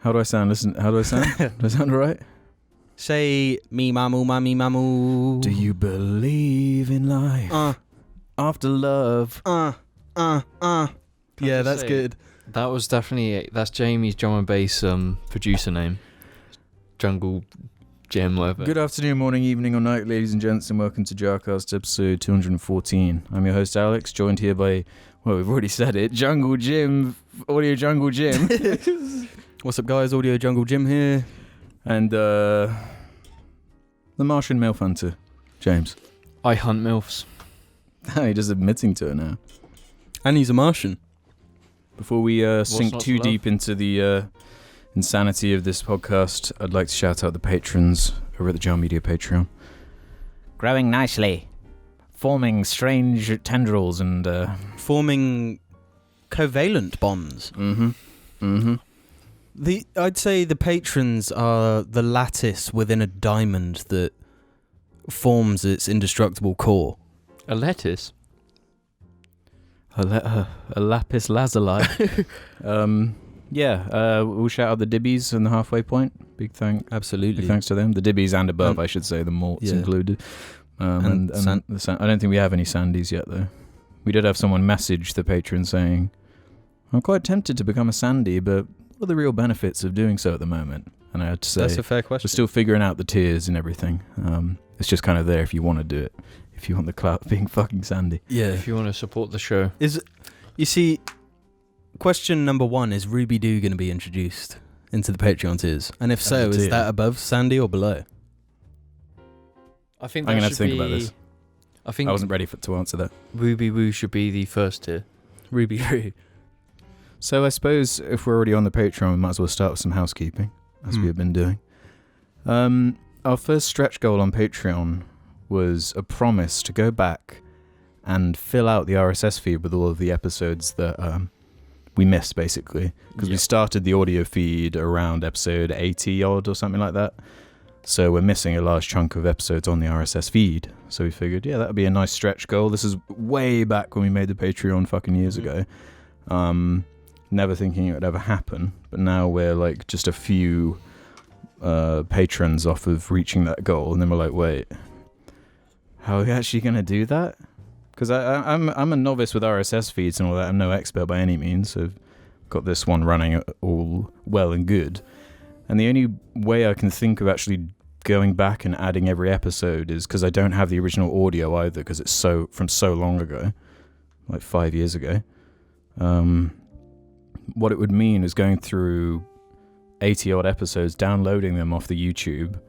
How do I sound? Listen, how do I sound? Do I sound alright? Say, me mamu, mami mamu. Do you believe in life? After love? Yeah, that's good. That was definitely... That's Jamie's drum and bass producer name. Jungle Jim, whatever. Good afternoon, morning, evening, or night, ladies and gents, and welcome to JARCAST episode 214. I'm your host, Alex, joined here by, well, we've already said it, Jungle Jim, Audio Jungle Jim. What's up, guys? Audio Jungle Jim here. And the Martian MILF Hunter, James. I hunt MILFs. He's just admitting to it now. And he's a Martian. Before we sink too deep into the insanity of this podcast, I'd like to shout out the patrons over at the Jar Media Patreon. Growing nicely. Forming strange tendrils and... forming covalent bonds. I'd say the patrons are the lattice within a diamond that forms its indestructible core. A lettuce? A lapis lazuli. We'll shout out the Dibbies and the Halfway Point. Big Absolutely. Big thanks to them. The Dibbies and above, I should say, the Morts included. I don't think we have any Sandys yet, though. We did have someone message the patron saying, I'm quite tempted to become a Sandy, but what are the real benefits of doing so at the moment? And I had to say, that's a fair question. We're still figuring out the tiers and everything. It's just kind of there if you want to do it. If you want the clout being fucking Sandy. Yeah. If you want to support the show. You see, question number one, is Ruby Doo going to be introduced into the Patreon tiers? And if so, is that above Sandy or below? I think I'm going to have to think about this. I wasn't ready to answer that. Ruby Woo should be the first tier. Ruby Woo. So I suppose if we're already on the Patreon, we might as well start with some housekeeping, as we have been doing. Our first stretch goal on Patreon was a promise to go back and fill out the RSS feed with all of the episodes that we missed, basically. Because we started the audio feed around episode 80 odd or something like that. So we're missing a large chunk of episodes on the RSS feed. So we figured, that would be a nice stretch goal. This is way back when we made the Patreon fucking years ago. Never thinking it would ever happen. But now we're like just a few patrons off of reaching that goal. And then we're like, wait, how are we actually going to do that? Because I'm a novice with RSS feeds and all that. I'm no expert by any means. So I've got this one running all well and good. And the only way I can think of actually going back and adding every episode is because I don't have the original audio either, because it's from so long ago, like 5 years ago. What it would mean is going through 80 odd episodes, downloading them off the YouTube,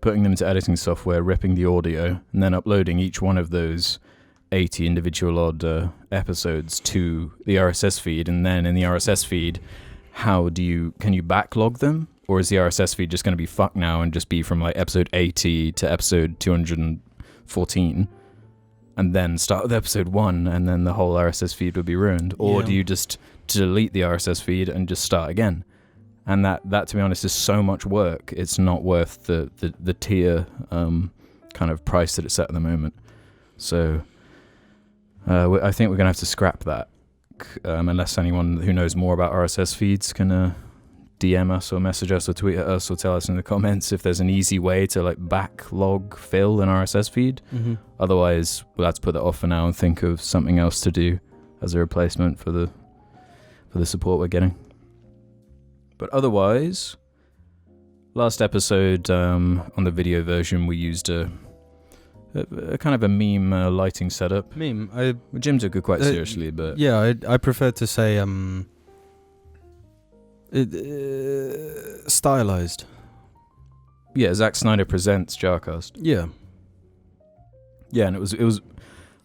putting them into editing software, ripping the audio, and then uploading each one of those 80 individual odd episodes to the RSS feed. And then in the RSS feed, can you backlog them? Or is the RSS feed just going to be fucked now and just be from like episode 80 to episode 214 and then start with episode 1 and then the whole RSS feed would be ruined? Or do you just delete the RSS feed and just start again? And that to be honest, is so much work. It's not worth the tier kind of price that it's at the moment. So I think we're going to have to scrap that unless anyone who knows more about RSS feeds can... DM us or message us or tweet at us or tell us in the comments if there's an easy way to like backlog fill an RSS feed. Otherwise, we'll have to put that off for now and think of something else to do as a replacement for the support we're getting. But otherwise, last episode on the video version, we used a kind of a meme lighting setup. Jim took it quite seriously, but I prefer to say stylized. Yeah, Zack Snyder presents JARCAST. Yeah, and it was.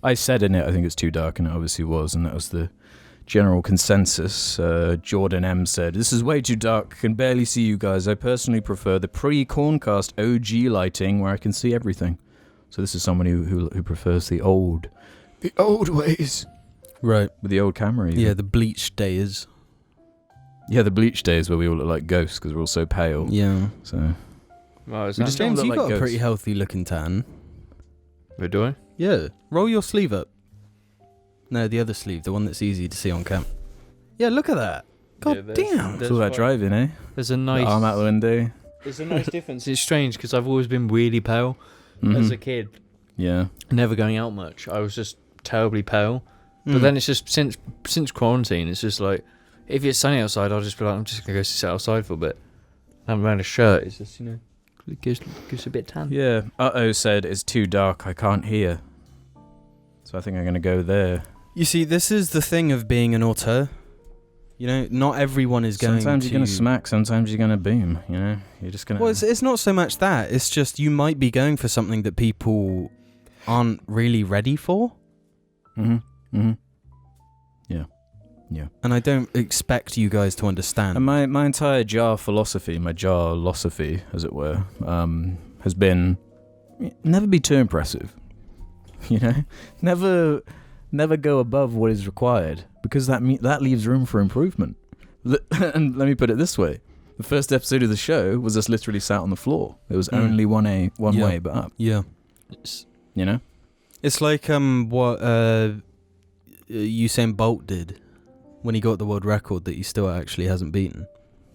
I said in it, I think it's too dark, and it obviously was, and that was the general consensus. Jordan M said, "This is way too dark. Can barely see you guys. I personally prefer the pre-Corncast OG lighting, where I can see everything." So this is somebody who prefers the old ways, right? With the old camera. Even. Yeah, the bleached days. Yeah, the bleach days where we all look like ghosts because we're all so pale. Yeah. So. Well, James, you got a pretty healthy looking tan. Wait, do I? Yeah. Roll your sleeve up. No, the other sleeve, the one that's easy to see on cam. Yeah, look at that. God damn. It's all that driving, eh? There's a nice... Arm out the window. There's a nice difference. It's strange because I've always been really pale as a kid. Yeah. Never going out much. I was just terribly pale. Mm. But then it's just since quarantine, it's just like if it's sunny outside, I'll just be like, I'm just gonna go sit outside for a bit. I haven't wearing a shirt. It's just it gives a bit tan. Yeah. Said it's too dark. I can't hear. So I think I'm gonna go there. You see, this is the thing of being an auteur. You know, not everyone is going to... Sometimes you're going to smack, sometimes you're going to boom, you know? You're just going to... Well, it's not so much that. It's just you might be going for something that people aren't really ready for. Yeah. And I don't expect you guys to understand. And my entire jar philosophy, as it were, has been never be too impressive. You know? Never go above what is required, because that leaves room for improvement. And let me put it this way. The first episode of the show was us literally sat on the floor. There was only one way but up. Yeah. You know? It's like what Usain Bolt did when he got the world record that he still actually hasn't beaten.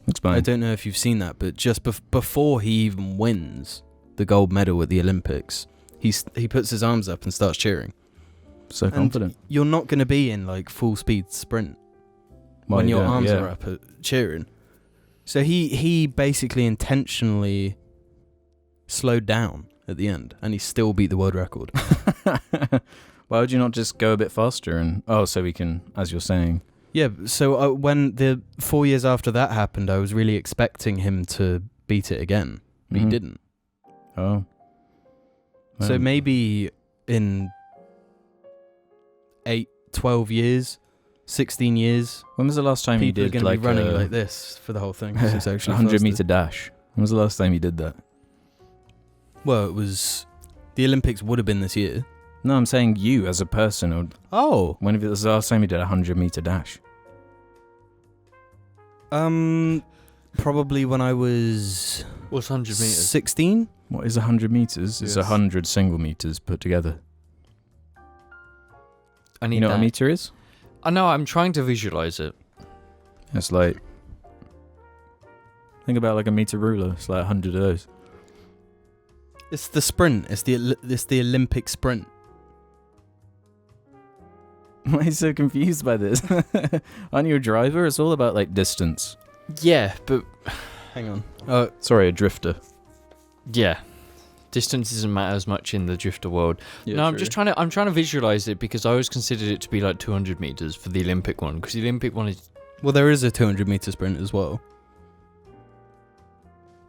Explain. I don't know if you've seen that, but just before he even wins the gold medal at the Olympics, he puts his arms up and starts cheering. So confident. And you're not going to be in like full speed sprint when your arms are up cheering. So he basically intentionally slowed down at the end, and he still beat the world record. Why would you not just go a bit faster and so we can, as you're saying? Yeah. So when the 4 years after that happened, I was really expecting him to beat it again, but he didn't. Oh. So maybe in 8, 12 years, 16 years. When was the last time you did people are going to be running like this for the whole thing? It's actually 100 meter dash. When was the last time you did that? Well, it was... The Olympics would have been this year. No, I'm saying you as a person. When was the last time you did a 100 meter dash? Probably when I was... What's 100 meters? 16? What is 100 meters? It's 100 single meters put together. I need you know what a meter is? I know, I'm trying to visualize it. It's like... Think about like a meter ruler. It's like 100 of those. It's the sprint. It's the Olympic sprint. Why are you so confused by this? Aren't you a driver? It's all about like distance. Yeah, but... Hang on. Sorry, a drifter. Yeah. Distance doesn't matter as much in the drifter world. Yeah, no, true. I'm trying to visualize it because I always considered it to be like 200 meters for the Olympic one, because the Olympic one is... Well, there is a 200 meter sprint as well.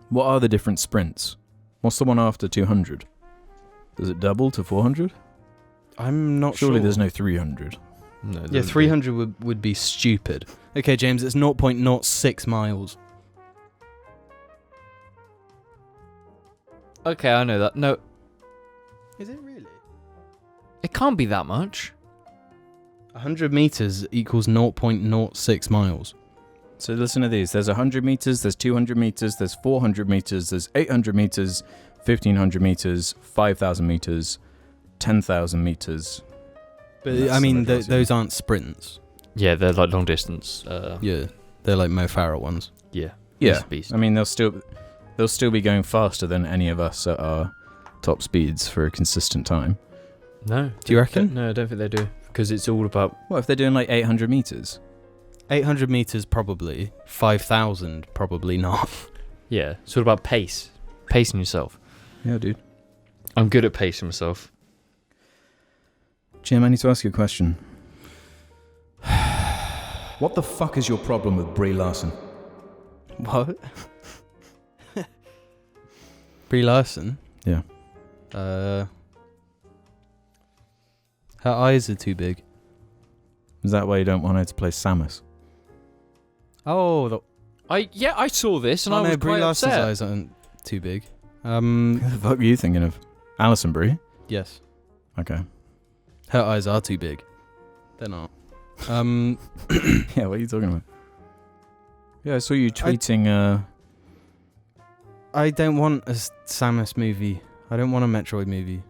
What are the different sprints? What's the one after 200? Does it double to 400? I'm not sure. Surely there's no 300. No, yeah, 300 would be stupid. Okay, James, it's 0.06 miles. Okay, I know that. No. Is it really? It can't be that much. 100 meters equals 0.06 miles. So listen to these. There's 100 meters, there's 200 meters, there's 400 meters, there's 800 meters, 1,500 meters, 5,000 meters, 10,000 meters. But I mean, those aren't sprints. Yeah, they're like long distance. Yeah, they're like Mo Farah ones. Yeah. Yeah. I mean, they'll still be going faster than any of us at our top speeds for a consistent time. No. Do you reckon? No, I don't think they do. Because it's all about... What if they're doing like 800 meters? 800 meters probably. 5,000 probably not. Yeah, it's all about pace. Pacing yourself. Yeah, dude. I'm good at pacing myself. Jim, I need to ask you a question. What the fuck is your problem with Brie Larson? What? Brie Larson? Yeah. Her eyes are too big. Is that why you don't want her to play Samus? Oh, I saw this and I was Brie quite Larson's upset. eyes aren't too big. Who the fuck are you thinking of? Alison Brie? Yes. Okay. Her eyes are too big. They're not. Yeah, what are you talking about? Yeah, I saw you tweeting... I don't want a Samus movie. I don't want a Metroid movie.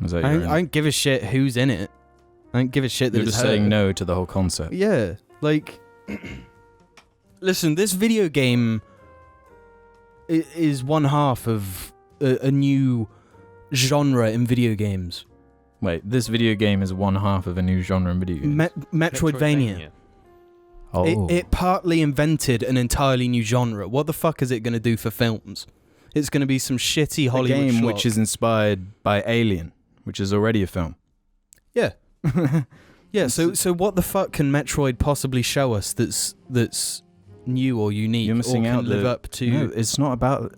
Was that I don't give a shit who's in it. I don't give a shit that You're it's just her. saying no to the whole concept. Yeah. Like, listen, this video game is one half of a new genre in video games. Wait, this video game is one half of a new genre in video games? Metroidvania. Oh. It partly invented an entirely new genre. What the fuck is it going to do for films? It's going to be some shitty Hollywood game schlock. which is inspired by Alien, which is already a film. Yeah. Yeah, so what the fuck can Metroid possibly show us that's new or unique? You're missing or can out. live up to... No, it's not about...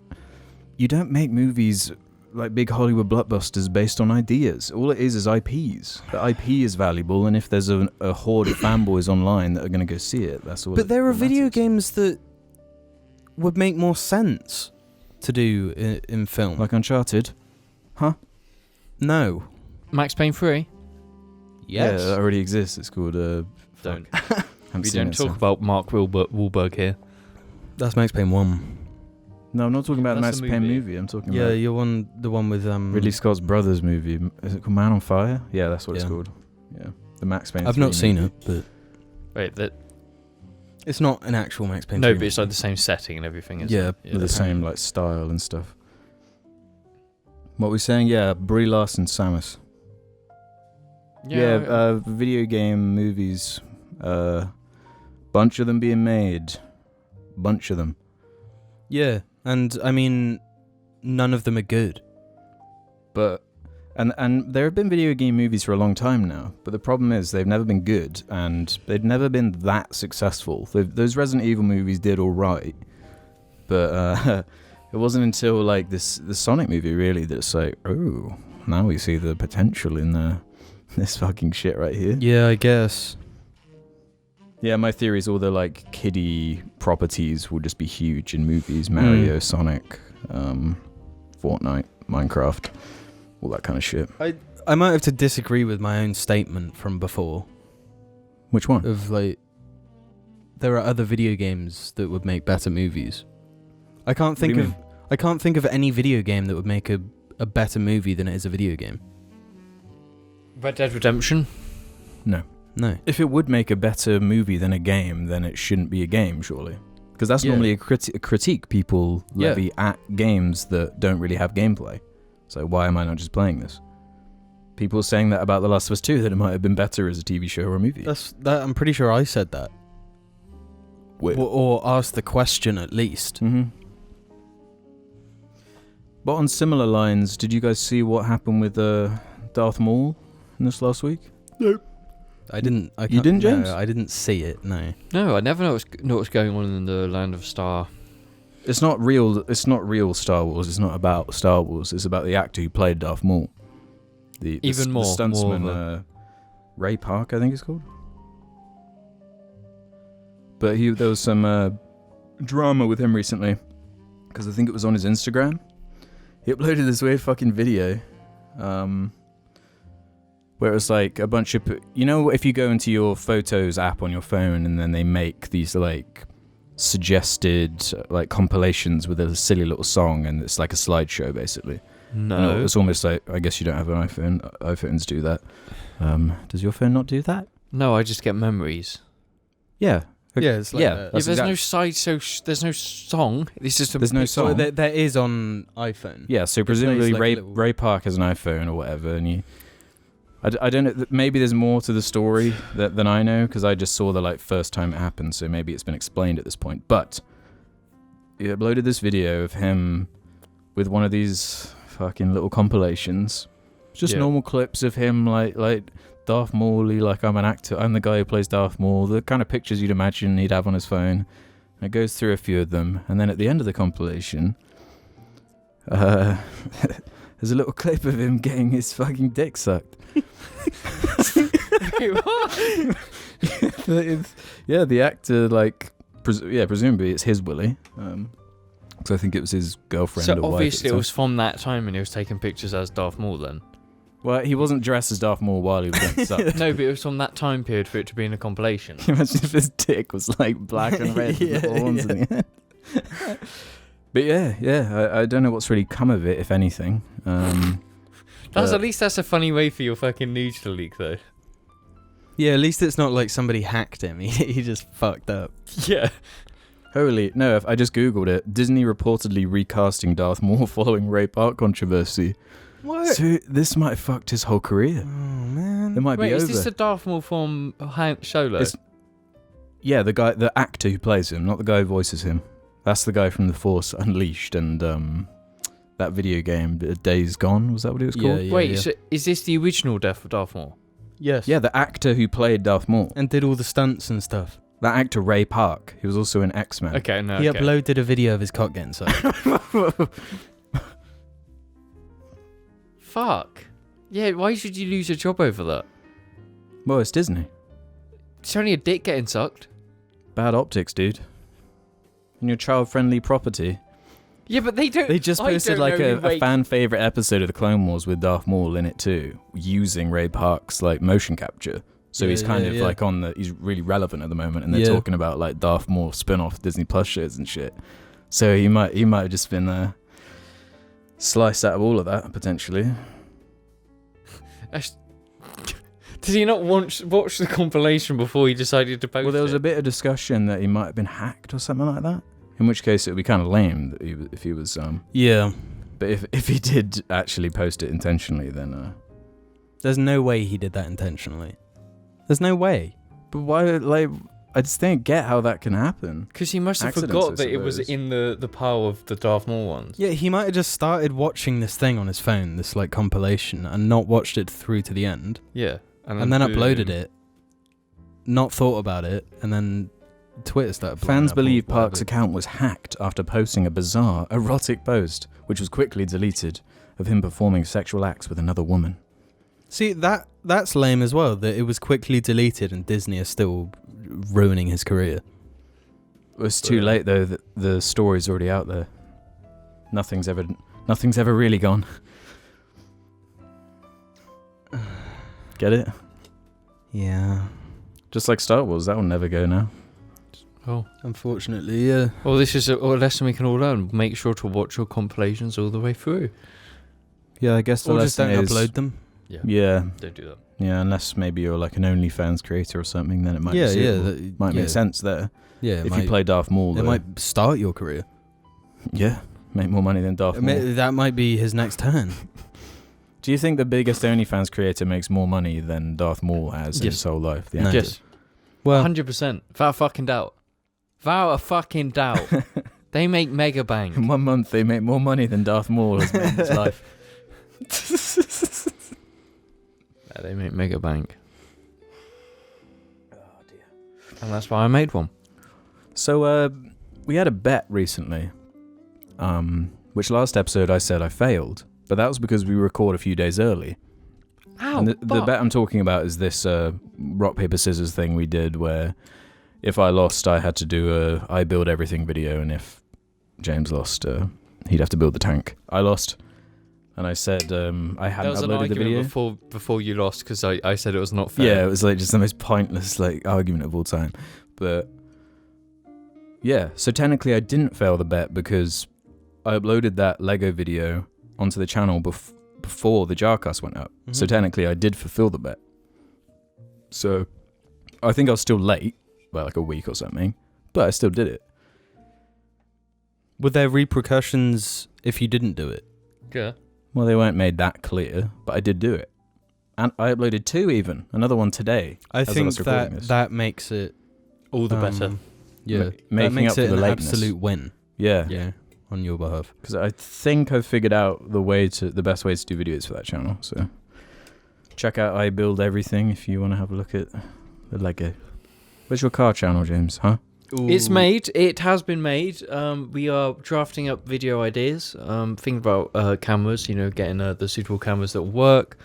You don't make movies like big Hollywood blockbusters based on ideas. All it is IPs. The IP is valuable, and if there's a horde of fanboys online that are going to go see it, that's all. But there are video matters. games that would make more sense to do in film. Like Uncharted. Huh? No. Max Payne 3? Yes. Yeah, that already exists. It's called... Don't. We We don't talk about Mark Wahlberg here. That's Max Payne 1. No, I'm not talking about the That's Max a Payne movie. movie. I'm talking Yeah, about you're the one with... Ridley Scott's brother's movie. Is it called Man on Fire? Yeah, that's what it's Yeah. called. Yeah. The Max Payne I've 3 not seen movie. it, but... Wait, It's not an actual Max Payne. no, 3 but it's like movie. the same setting and everything, isn't Yeah, it? With the same like style and stuff. What we're saying, yeah, Brie Larson, Samus. Yeah, video game movies. Bunch of them being made. Bunch of them. Yeah, and I mean, none of them are good. But and there have been video game movies for a long time now, but the problem is they've never been good, and they've never been that successful. Those Resident Evil movies did all right, but it wasn't until like the Sonic movie really that's like, oh, now we see the potential in this fucking shit right here. Yeah, I guess. Yeah, my theory is all the like kiddie properties will just be huge in movies. Mario, Sonic, Fortnite, Minecraft, all that kind of shit. I might have to disagree with my own statement from before. Which one? Of like, there are other video games that would make better movies. I can't think of any video game that would make a better movie than it is a video game. Red Dead Redemption? No. No. If it would make a better movie than a game, then it shouldn't be a game, surely. Because that's Yeah. normally a critique people levy at games that don't really have gameplay. So why am I not just playing this? People saying that about The Last of Us 2, that it might have been better as a TV show or a movie. I'm pretty sure I said that. Or asked the question at least. Mm-hmm. But on similar lines, did you guys see what happened with Darth Maul in this last week? Nope. I didn't. You didn't, James? No, I didn't see it. No. No, I never know what's going on in the Land of Star. It's not real. It's not real Star Wars. It's not about Star Wars. It's about the actor who played Darth Maul. The stuntsman, Ray Park, I think it's called. But there was some drama with him recently, because I think it was on his Instagram. He uploaded this weird fucking video, where it was like a bunch of, if you go into your Photos app on your phone and then they make these like suggested like compilations with a silly little song, and it's like a slideshow basically. No. It's almost like, I guess you don't have an iPhone. iPhones do that. Does your phone not do that? No, I just get memories. Yeah. Yeah, it's like that. There's no there's no song. It's just There's no So song. there is on iPhone. Yeah, so presumably like a little- Ray Park has an iPhone or whatever, and I don't know, maybe there's more to the story than I know, because I just saw the like first time it happened, so maybe it's been explained at this point. But he uploaded this video of him with one of these fucking little compilations, just normal clips of him like Darth Maul, like I'm an actor, I'm the guy who plays Darth Maul, the kind of pictures you'd imagine he'd have on his phone. And it goes through a few of them, and then at the end of the compilation, there's a little clip of him getting his fucking dick sucked. Wait, what? The actor, like, presumably it's his willy, because I think it was his girlfriend So or wife. obviously it was from that time, and he was taking pictures as Darth Maul then. Well, he wasn't dressed as Darth Maul while he was getting sucked. No, but it was from that time period for it to be in a compilation. Can you imagine if his dick was like black and red with the horns in the end? But yeah, I don't know what's really come of it, if anything. At least that's a funny way for your fucking news to leak, though. Yeah, at least it's not like somebody hacked him. He just fucked up. Yeah. Holy, no, I just Googled it. Disney reportedly recasting Darth Maul following Ray Park controversy. What? So this might have fucked his whole career. Oh, man. It might Wait, be over. is this the Darth Maul from Han Solo? Yeah, the actor who plays him, not the guy who voices him. That's the guy from The Force Unleashed and that video game, Days Gone, was that what it was called? Wait, so is this the original death of Darth Maul? Yes. Yeah, the actor who played Darth Maul. And did all the stunts and stuff. That actor, Ray Park, he was also in X-Men. Okay, no. He okay. uploaded a video of his cock getting sucked. Fuck. Yeah, why should you lose your job over that? Well, it's Disney. It's only a dick getting sucked. Bad optics, dude. And your child-friendly property. Yeah, but they don't... They just posted like a fan-favorite episode of the Clone Wars with Darth Maul in it too, using Ray Park's like motion capture. So he's kind of like he's really relevant at the moment, and they're talking about like Darth Maul spin-off Disney Plus shows and shit. So he might have just been sliced out of all of that potentially. Did he not watch the compilation before he decided to post it? Well, there was a bit of discussion that he might have been hacked or something like that. In which case, it would be kind of lame that if he was. Yeah. But if he did actually post it intentionally, then. There's no way he did that intentionally. There's no way. But why? Like, I just don't get how that can happen. Because he must have forgot that it was in the pile of the Darth Maul ones. Yeah, he might have just started watching this thing on his phone, this like compilation, and not watched it through to the end. Yeah. And then uploaded it, not thought about it, and then Twitter started blowing Fans up believe or Park's whatever. account was hacked after posting a bizarre, erotic post, which was quickly deleted, of him performing sexual acts with another woman. See, that's lame as well, that it was quickly deleted and Disney is still ruining his career. It's too late though. The story's already out there. Nothing's ever really gone. Get it? Yeah. Just like Star Wars, that will never go now. Oh. Unfortunately, yeah. Well, this is a lesson we can all learn. Make sure to watch your compilations all the way through. Yeah, I guess the Or just lesson don't is upload them. Yeah. Don't do that. Yeah, unless maybe you're like an OnlyFans creator or something, then it might be suitable. Might make sense there. Yeah, if you play Darth Maul, it might start your career. Yeah, make more money than Darth Maul. That might be his next turn. Do you think the biggest OnlyFans creator makes more money than Darth Maul has in his whole life? No. Yes. Well, 100%. Without a fucking doubt. Without a fucking doubt. They make mega bank. In 1 month, they make more money than Darth Maul has made in his life. Yeah, they make mega bank. Oh dear. And that's why I made one. So, we had a bet recently, which last episode I said I failed, but that was because we record a few days early. Ow, And the bet I'm talking about is this rock, paper, scissors thing we did where if I lost, I had to do a I build everything video, and if James lost, he'd have to build the tank. I lost, and I said I hadn't uploaded the video. Before you lost because I said it was not fair. Yeah, it was like just the most pointless like argument of all time. But yeah, so technically I didn't fail the bet because I uploaded that Lego video onto the channel before the JARCAST went up. Mm-hmm. So technically I did fulfill the bet. So I think I was still late, by like a week or something, but I still did it. Were there repercussions if you didn't do it? Yeah. Well, they weren't made that clear, but I did do it. And I uploaded 2 even, another one today. I think was recording this. that makes it All the better. Yeah, making that makes up for it the an lateness. absolute win. Yeah. Yeah, on your behalf. Because I think I've figured out the best way to do videos for that channel. So check out I Build Everything if you want to have a look at the Lego. Where's your car channel, James? Huh? It's made. It has been made. We are drafting up video ideas. Thinking about cameras. Getting the suitable cameras that will work.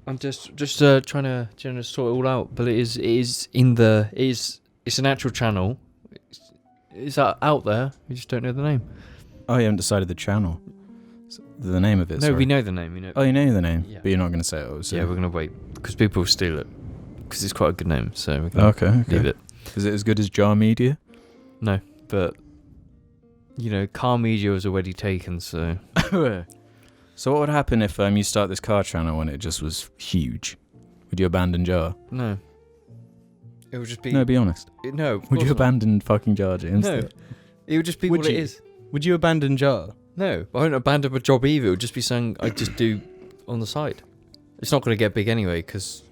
I'm just trying to sort it all out. But it's an actual channel. It's out there. We just don't know the name. Oh, you haven't decided the channel. The name of it. No, sorry. we know the name. We know. Oh, you know the name, Yeah. but you're not going to say it. Obviously. Yeah, we're gonna wait because people will steal it because it's quite a good name. So we're gonna Okay. leave it. Is it as good as Jar Media? No, but Car Media was already taken. So So what would happen if you start this car channel and it just was huge? Would you abandon Jar? no, It would just be... No, be honest. No. Would you abandon fucking Jar Jar instead? No. It would just be Would what you? it is. Would you abandon Jar? No, I won't abandon my job either. It would just be something I just do on the side. It's not going to get big anyway, because...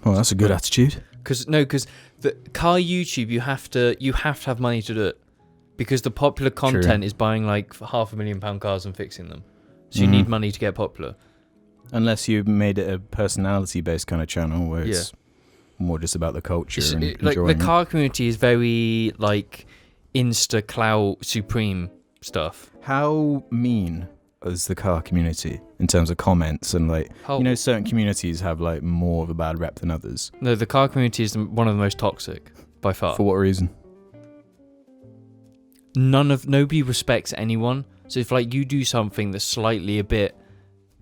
Oh, that's a good attitude. Because the car YouTube, you have to have money to do it. Because the popular content is buying like £500,000 cars and fixing them. So you need money to get popular. Unless you made it a personality-based kind of channel where it's more just about the culture and like enjoying the car community is very like Insta Clout Supreme stuff. How mean is the car community in terms of comments and like certain communities have like more of a bad rep than others? No, the car community is one of the most toxic by far. For what reason? Nobody respects anyone. So if like you do something that's slightly a bit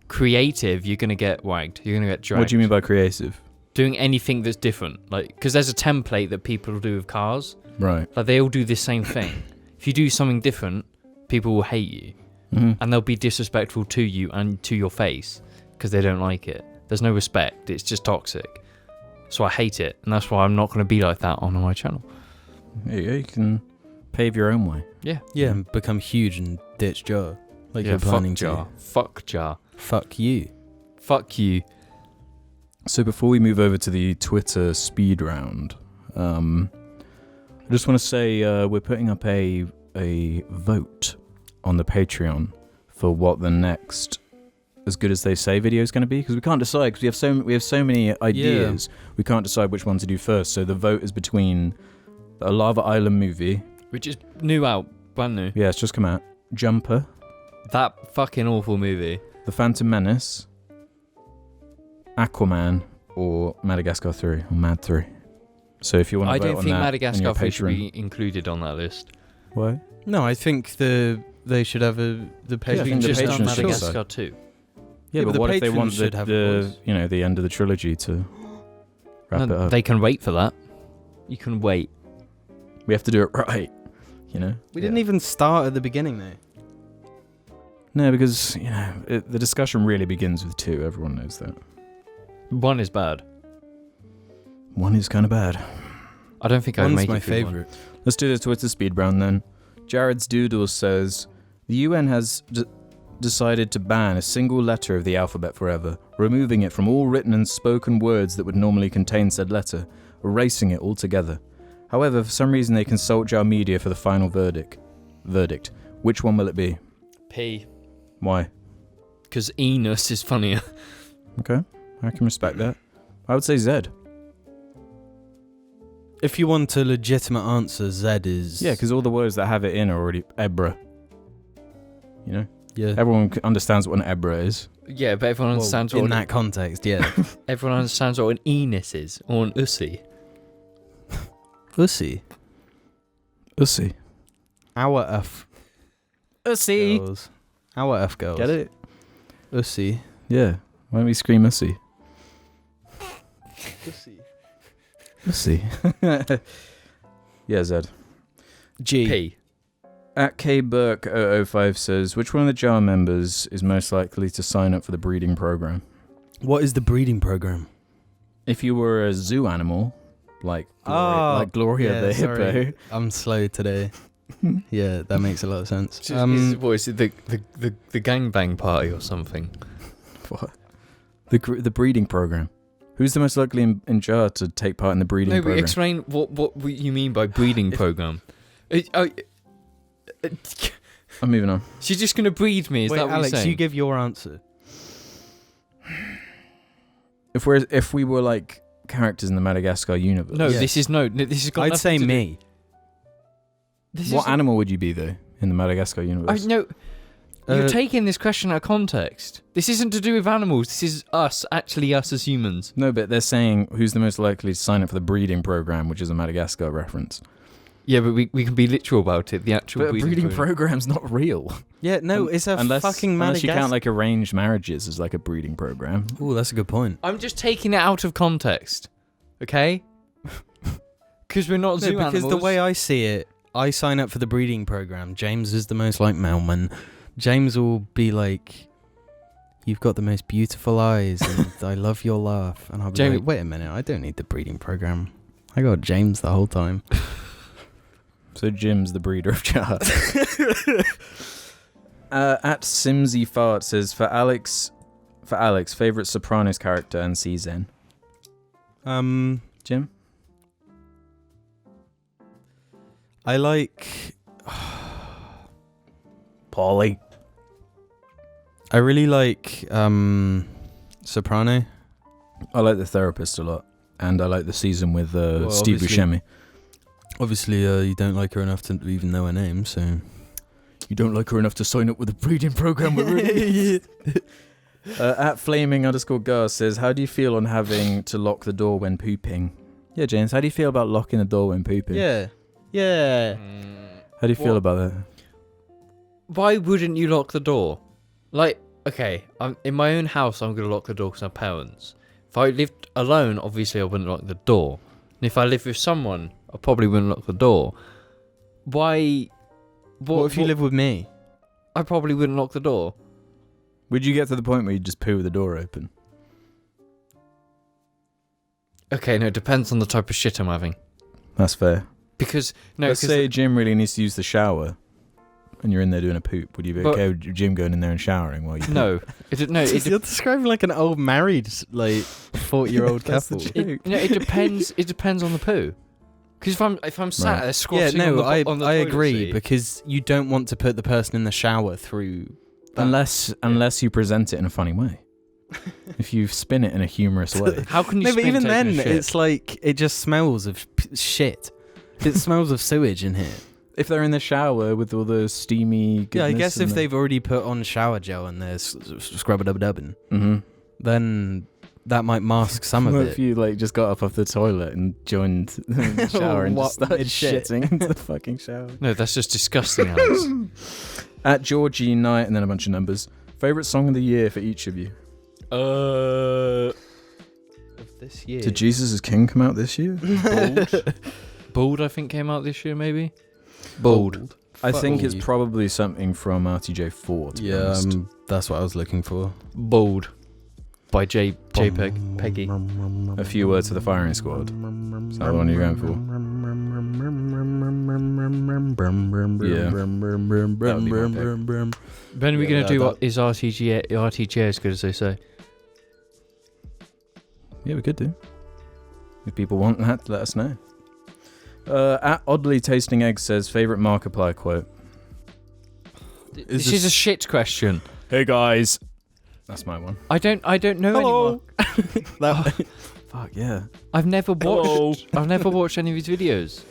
creative, you're gonna get wagged. You're gonna get dragged. What do you mean by creative? Doing anything that's different, like because there's a template that people do with cars. Right. Like they all do the same thing. If you do something different, people will hate you, and they'll be disrespectful to you and to your face because they don't like it. There's no respect. It's just toxic. So I hate it, and that's why I'm not gonna be like that on my channel. There you go. You can pave your own way. Yeah. Yeah, and become huge and ditch Jar. Like you're planning to. Fuck Jar. Fuck you. Fuck you. So before we move over to the Twitter speed round, I just want to say we're putting up a vote on the Patreon for what the next As Good As They Say video is going to be, because we can't decide because we have so many ideas. We can't decide which one to do first. So the vote is between a Lava Island movie, which is brand new. Yeah, it's just come out. Jumper. That fucking awful movie. The Phantom Menace. Aquaman or Madagascar 3 or Mad 3. So if you want to vote on that, I don't think Madagascar 3 should be included on that list. Why? No, I think they should have the Patreon. Just Patreon on Madagascar 2. Yeah, but the what if they want should have the end of the trilogy to wrap it up? They can wait for that. You can wait. We have to do it right, We didn't even start at the beginning though. No, because the discussion really begins with 2. Everyone knows that. 1 is bad. 1 is kind of bad. I don't think I'd make my it through favourite. Let's do the Twitter speed round then. Jared's Doodle says, the UN has decided to ban a single letter of the alphabet forever, removing it from all written and spoken words that would normally contain said letter, erasing it altogether. However, for some reason they consult Jar Media for the final verdict. Which one will it be? P. Why? Because Enos is funnier. Okay, I can respect that. I would say Z. If you want a legitimate answer, Z is... Yeah, because all the words that have it in are already Ebra. Yeah. Everyone understands what an Ebra is. Yeah, but everyone understands what... In that context, yeah. Everyone understands what an Enos is, or an Ussy. Ussy? Ussy. Our F. Ussy. Girls. Our F girls. Get it? Ussy. Yeah. Why don't we scream Ussy? Ussy. Ussy. Yeah, Z. G. P. At K Burke 005 says, which one of the Jar members is most likely to sign up for the breeding program? What is the breeding program? If you were a zoo animal, like Gloria the hippo. Sorry. I'm slow today. Yeah, that makes a lot of sense. What is it? The gangbang party or something? What? The breeding program. Who's the most likely in Jar to take part in the breeding program? No, but explain what you mean by breeding program. I'm moving on. She's just going to breed me, is that what Alex, you're saying? you give your answer. If we were like characters in the Madagascar universe. No, this is got I'd say me. What animal would you be though in the Madagascar universe? No, you're taking this question out of context. This isn't to do with animals. This is us as humans. No, but they're saying who's the most likely to sign up for the breeding program, which is a Madagascar reference. Yeah, but we can be literal about it. The actual breeding program's not real. Yeah, no, it's a fucking Madagascar. Unless you count like arranged marriages as like a breeding program. Oh, that's a good point. I'm just taking it out of context, okay? Because we're not zoo animals. Because the way I see it, I sign up for the breeding program. James is the most like mailman. James will be like, you've got the most beautiful eyes and I love your laugh. And I'll be like, wait a minute, I don't need the breeding program. I got James the whole time. So Jim's the breeder of Jar. At Simsy Fart says, for Alex, favourite Sopranos character and season. Jim? I like... Paulie. I really like Soprano. I like The Therapist a lot. And I like the season with Steve obviously- Buscemi. Obviously, you don't like her enough to even know her name, so... You don't like her enough to sign up with a breeding program with Rudy. At Flaming_Gar says, how do you feel on having to lock the door when pooping? Yeah, James, how do you feel about locking the door when pooping? Yeah. How do you feel about that? Why wouldn't you lock the door? Like, okay, I'm in my own house. I'm gonna lock the door because I'm parents. If I lived alone, obviously I wouldn't lock the door. And if I lived with someone, I probably wouldn't lock the door. Why? What if you live with me? I probably wouldn't lock the door. Would you get to the point where you just poo with the door open? Okay, no, it depends on the type of shit I'm having. That's fair. Because no, Let's say Jim really needs to use the shower, and you're in there doing a poop. Would you be okay with Jim going in there and showering while you poop? no, You're describing like an old married, 40-year-old couple. It depends. It depends on the poo. Because if I'm sat there squatting on the I toilet agree seat, because you don't want to put the person in the shower through. Unless you present it in a funny way. If you spin it in a humorous way. how can you? No, but even taking then, a shit? it's like it just smells of shit. It smells of sewage in here. If they're in the shower with all the steamy goodness. Yeah, I guess if and they've already put on shower gel and they're scrub-a-dub-dubbing, then that might mask some of what it. if you just got up off the toilet and joined the shower and just started Mid-shit. shitting into the fucking shower? No, that's just disgusting, Alex. At Georgie Knight and then a bunch of numbers. Favourite song of the year for each of you? Of this year. Did Jesus is King come out this year? Bald, I think, came out this year, maybe. Bald. I think it's probably something from RTJ4. To be honest. That's what I was looking for. Bald by JPEG Peggy. A few words for the firing squad. Is that the one you're going for? Yeah. That would be my pick. When are we going to do is RTJ as good as they say? Yeah, we could do. If people want that, let us know. At Oddly Tasting Eggs says, favourite Markiplier quote. This is a shit question. Hey guys. That's my one. I don't know anymore. Fuck yeah. I've never watched any of his videos.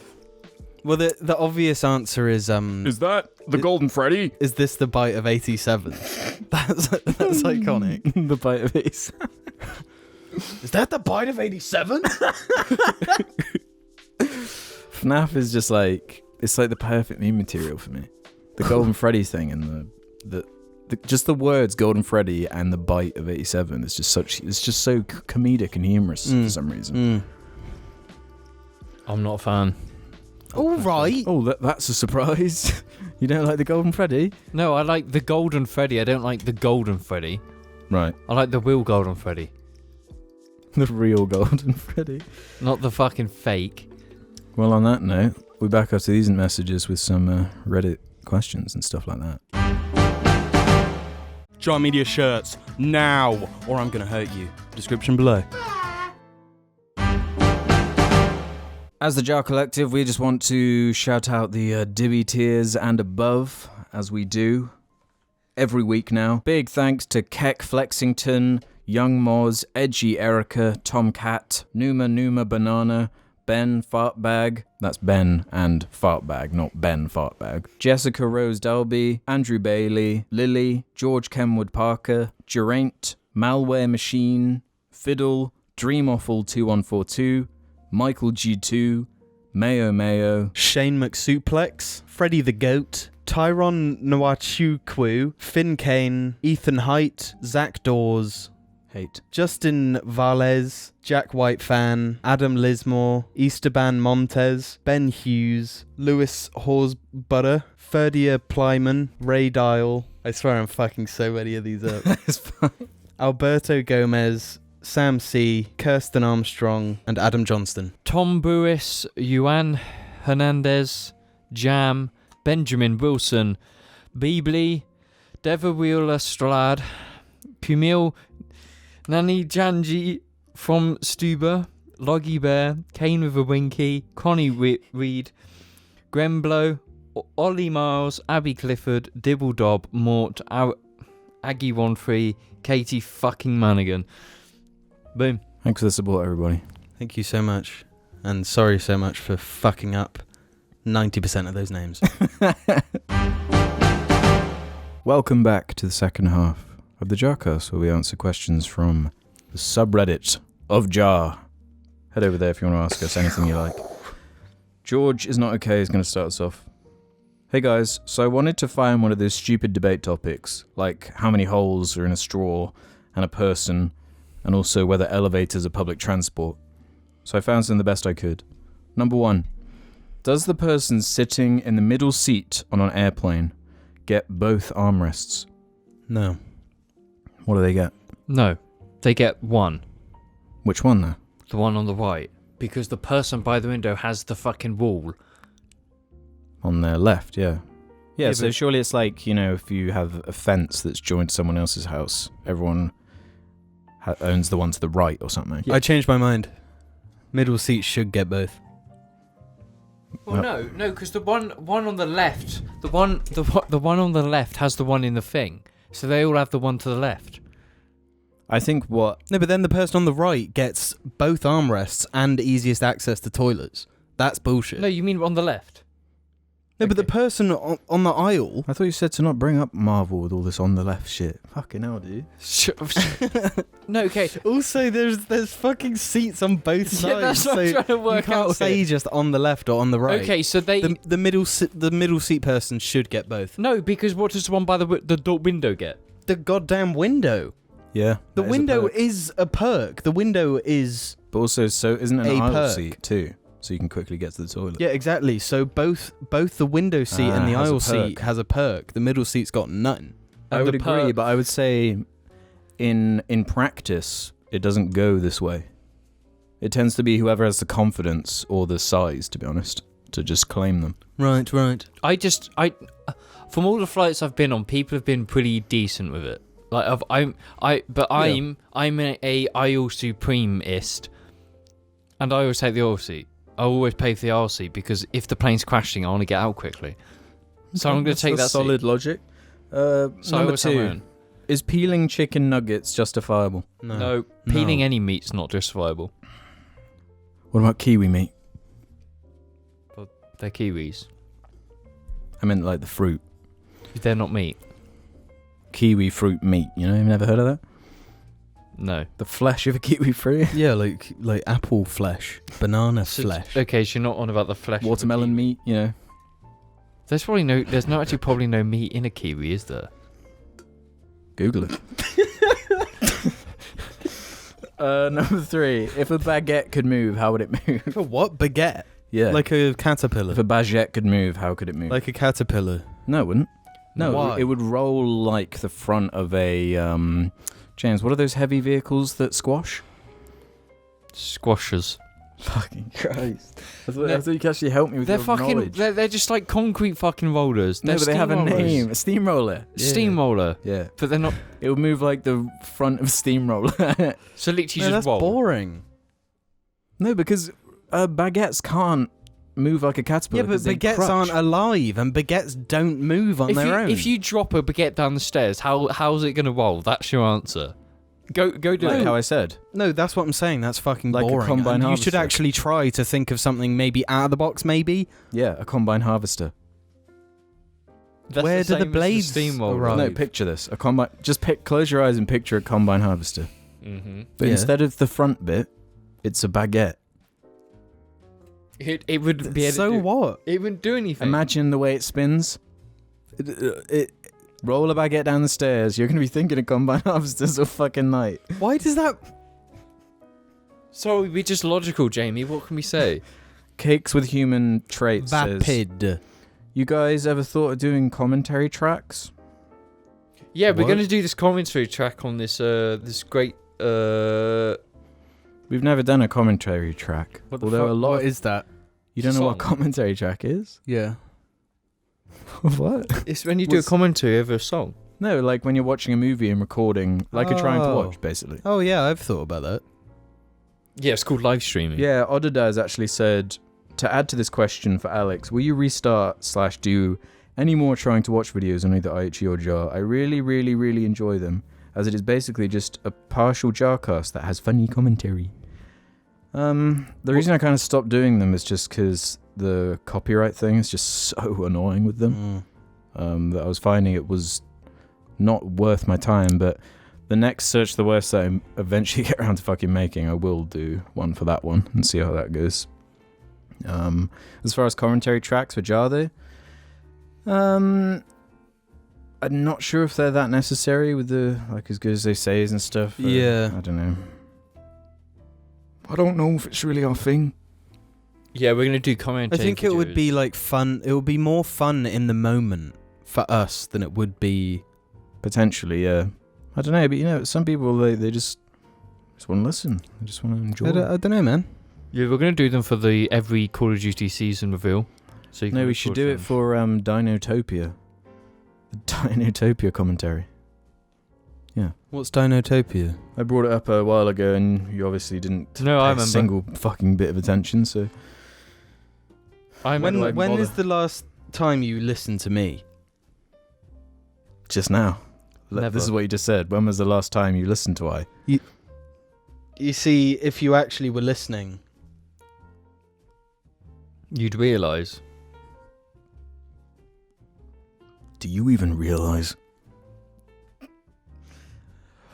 Well, the obvious answer is Is that the Golden Freddy? Is this the bite of 87? That's iconic. The bite of Ace. Is that the bite of 87? FNAF is just it's like the perfect meme material for me. The Golden Freddy thing and the just the words Golden Freddy and the bite of 87 is just so comedic and humorous for some reason. I'm not a fan. All right. Oh, that's a surprise. You don't like the Golden Freddy? No, I like the Golden Freddy. I don't like the Golden Freddy. Right. I like the real Golden Freddy. The real Golden Freddy. Not the fucking fake. Well, on that note, we back up to these messages with some Reddit questions and stuff like that. Jar Media shirts now, or I'm gonna hurt you. Description below. As the Jar Collective, we just want to shout out the Dibby tiers and above, as we do every week now. Big thanks to Keck Flexington, Young Moz, Edgy Erica, Tomcat, Numa Banana, Ben Fartbag, that's Ben and Fartbag, not Ben Fartbag, Jessica Rose Dalby, Andrew Bailey, Lily, George Kenwood Parker, Geraint, Malware Machine, Fiddle, Dreamawful 2142, Michael G2, Mayo, Shane McSuplex, Freddy the Goat, Tyron Nwachukwu, Finn Kane, Ethan Height, Zach Dawes, Hate, Justin Valles, Jack White Fan, Adam Lismore, Easterban Montez, Ben Hughes, Lewis Horsbutter, Ferdia Plyman, Ray Dial. I swear I'm fucking so many of these up. It's fine. Alberto Gomez, Sam C, Kirsten Armstrong, and Adam Johnston. Tom Buis, Juan Hernandez, Jam, Benjamin Wilson, Beebley, Deva Wheeler Strad, Pumil, Nani Janji from Stuber, Loggy Bear, Kane with a Winky, Connie Reed, Gremblow, Ollie Miles, Abby Clifford, Dibble Dob, Mort, Aggie 13, Katie fucking Manigan. Boom. Thanks for the support, everybody. Thank you so much. And sorry so much for fucking up 90% of those names. Welcome back to the second half of the JARCAST, where we answer questions from the subreddit of JAR. Head over there if you want to ask us anything you like. George is not okay, is going to start us off. Hey guys, so I wanted to find one of those stupid debate topics, like how many holes are in a straw and a person, and also whether elevators are public transport. So I found some the best I could. Number 1. Does the person sitting in the middle seat on an airplane get both armrests? No. What do they get? No, they get one. Which one though? The one on the right. Because the person by the window has the fucking wall. On their left, yeah. Yeah, so but surely it's like, you know, if you have a fence that's joined to someone else's house, everyone owns the one to the right or something. I changed my mind. Middle seats should get both. Well, no, because the one on the left, the one on the left has the one in the thing, so they all have the one to the left. I think what... No, but then the person on the right gets both armrests and easiest access to toilets. That's bullshit. No, you mean on the left? No, but the Okay. person on the aisle... I thought you said to not bring up Marvel with all this on the left shit. Fucking hell, dude. No, okay. Also, there's fucking seats on both sides. Yeah, that's what I'm so trying to work you can't out say here. just on the left or on the right. Okay, so they The middle seat person should get both. no, because what does the one by the door window get? The goddamn window. Yeah. The that is a window perk. is a perk. The window is... But also, so isn't it an a aisle perk. seat too? So you can quickly get to the toilet. Yeah, and so both the window seat and the has a aisle seat perk. has a perk. The middle seat's got none. I And would the agree, perk- but I would say in practice, it doesn't go this way. It tends to be whoever has the confidence or the size, to be honest, to just claim them. Right. From all the flights I've been on, people have been pretty decent with it. Like I'm a aisle supremeist, and I always take the aisle seat. I always pay for the aisle seat because if the plane's crashing, I want to get out quickly. So I'm going to take that solid seat. logic. So I Number always have my 2, own. is peeling chicken nuggets justifiable? No, peeling any meat's not justifiable. What about kiwi meat? They're kiwis. I meant like the fruit. They're not meat. Kiwi fruit meat, you know? You've never heard of that? No. The flesh of a kiwi fruit? Yeah, like apple flesh, banana flesh. Okay, so you're not on about the flesh. of a Watermelon kiwi. meat, you know? There's not actually probably no meat in a kiwi, is there? Google it. Number 3, if a baguette could move, how would it move? For what? Baguette? Yeah. Like a caterpillar. if a baguette could move, how could it move? Like a caterpillar. No, it wouldn't. No, Why? it would roll like the front of a James, what are those heavy vehicles that squash? Squashers. Fucking Christ. I thought you could actually help me with They're your fucking. knowledge. They're just like concrete fucking rollers. No, They're but they have a steamrollers. name. A steamroller. Steamroller. Yeah. But they're not. It would move like the front of a steamroller. So literally No, just that's roll. boring. No, because baguettes can't move like a caterpillar. Yeah, but 'cause they baguettes crutch. aren't alive, and baguettes don't move on their own. If you drop a baguette down the stairs, how's it gonna roll? That's your answer. Go do Like it. how I said. No, that's what I'm saying. That's fucking Like a boring. combine And you harvester. should actually try to think of something maybe out of the box, maybe. Yeah, a combine harvester. That's Where do the same as blades steamroller. arrive? No, picture this. A combine. Just close your eyes and picture a combine harvester. Mm-hmm. But Yeah. instead of the front bit, it's a baguette. It would be able So to do, what? It wouldn't do anything. Imagine the way it spins. Roll a baguette down the stairs. You're gonna be thinking of combine harvesters all fucking night. Why does that... Sorry, we're just logical, Jamie. What can we say? Cakes with human traits. says, Vapid. You guys ever thought of doing commentary tracks? Yeah, we're What? going to do this commentary track on this this great We've never done a commentary track. What is that? You don't know what Song. commentary track is? Yeah. What? It's when you do a commentary over a song. No, like when you're watching a movie and recording, like you're trying to watch, basically. Oh yeah, I've thought about that. Yeah, it's called live streaming. Yeah, Odadaz actually said, to add to this question for Alex, will you restart/do any more trying to watch videos on either IHE or JAR? I really, really, really enjoy them, as it is basically just a partial JARCast that has funny commentary. The reason I kind of stopped doing them is just because the copyright thing is just so annoying with them. That I was finding it was not worth my time, but the next Search the Worst that I eventually get around to fucking making, I will do one for that one and see how that goes. As far as commentary tracks for JAR though, I'm not sure if they're that necessary with the, like, as good as they say and stuff. Yeah. I don't know. I don't know if it's really our thing. Yeah, we're gonna do commentary. I think it would be like fun. It would be more fun in the moment for us than it would be. Potentially, yeah. I don't know, but you know, some people they just want to listen. They just want to enjoy. I don't know, man. Yeah, we're gonna do them for the every Call of Duty season reveal. So you No, can we should record do it them. for Dinotopia. The Dinotopia commentary. Yeah. What's Dinotopia? I brought it up a while ago, and you obviously didn't No, I pay remember. a single fucking bit of attention. So I remember. When is the last time you listened to me? just now, Never. this is what you just said. When was the last time you listened to I? You see, if you actually were listening, You'd realise. Do you even realise?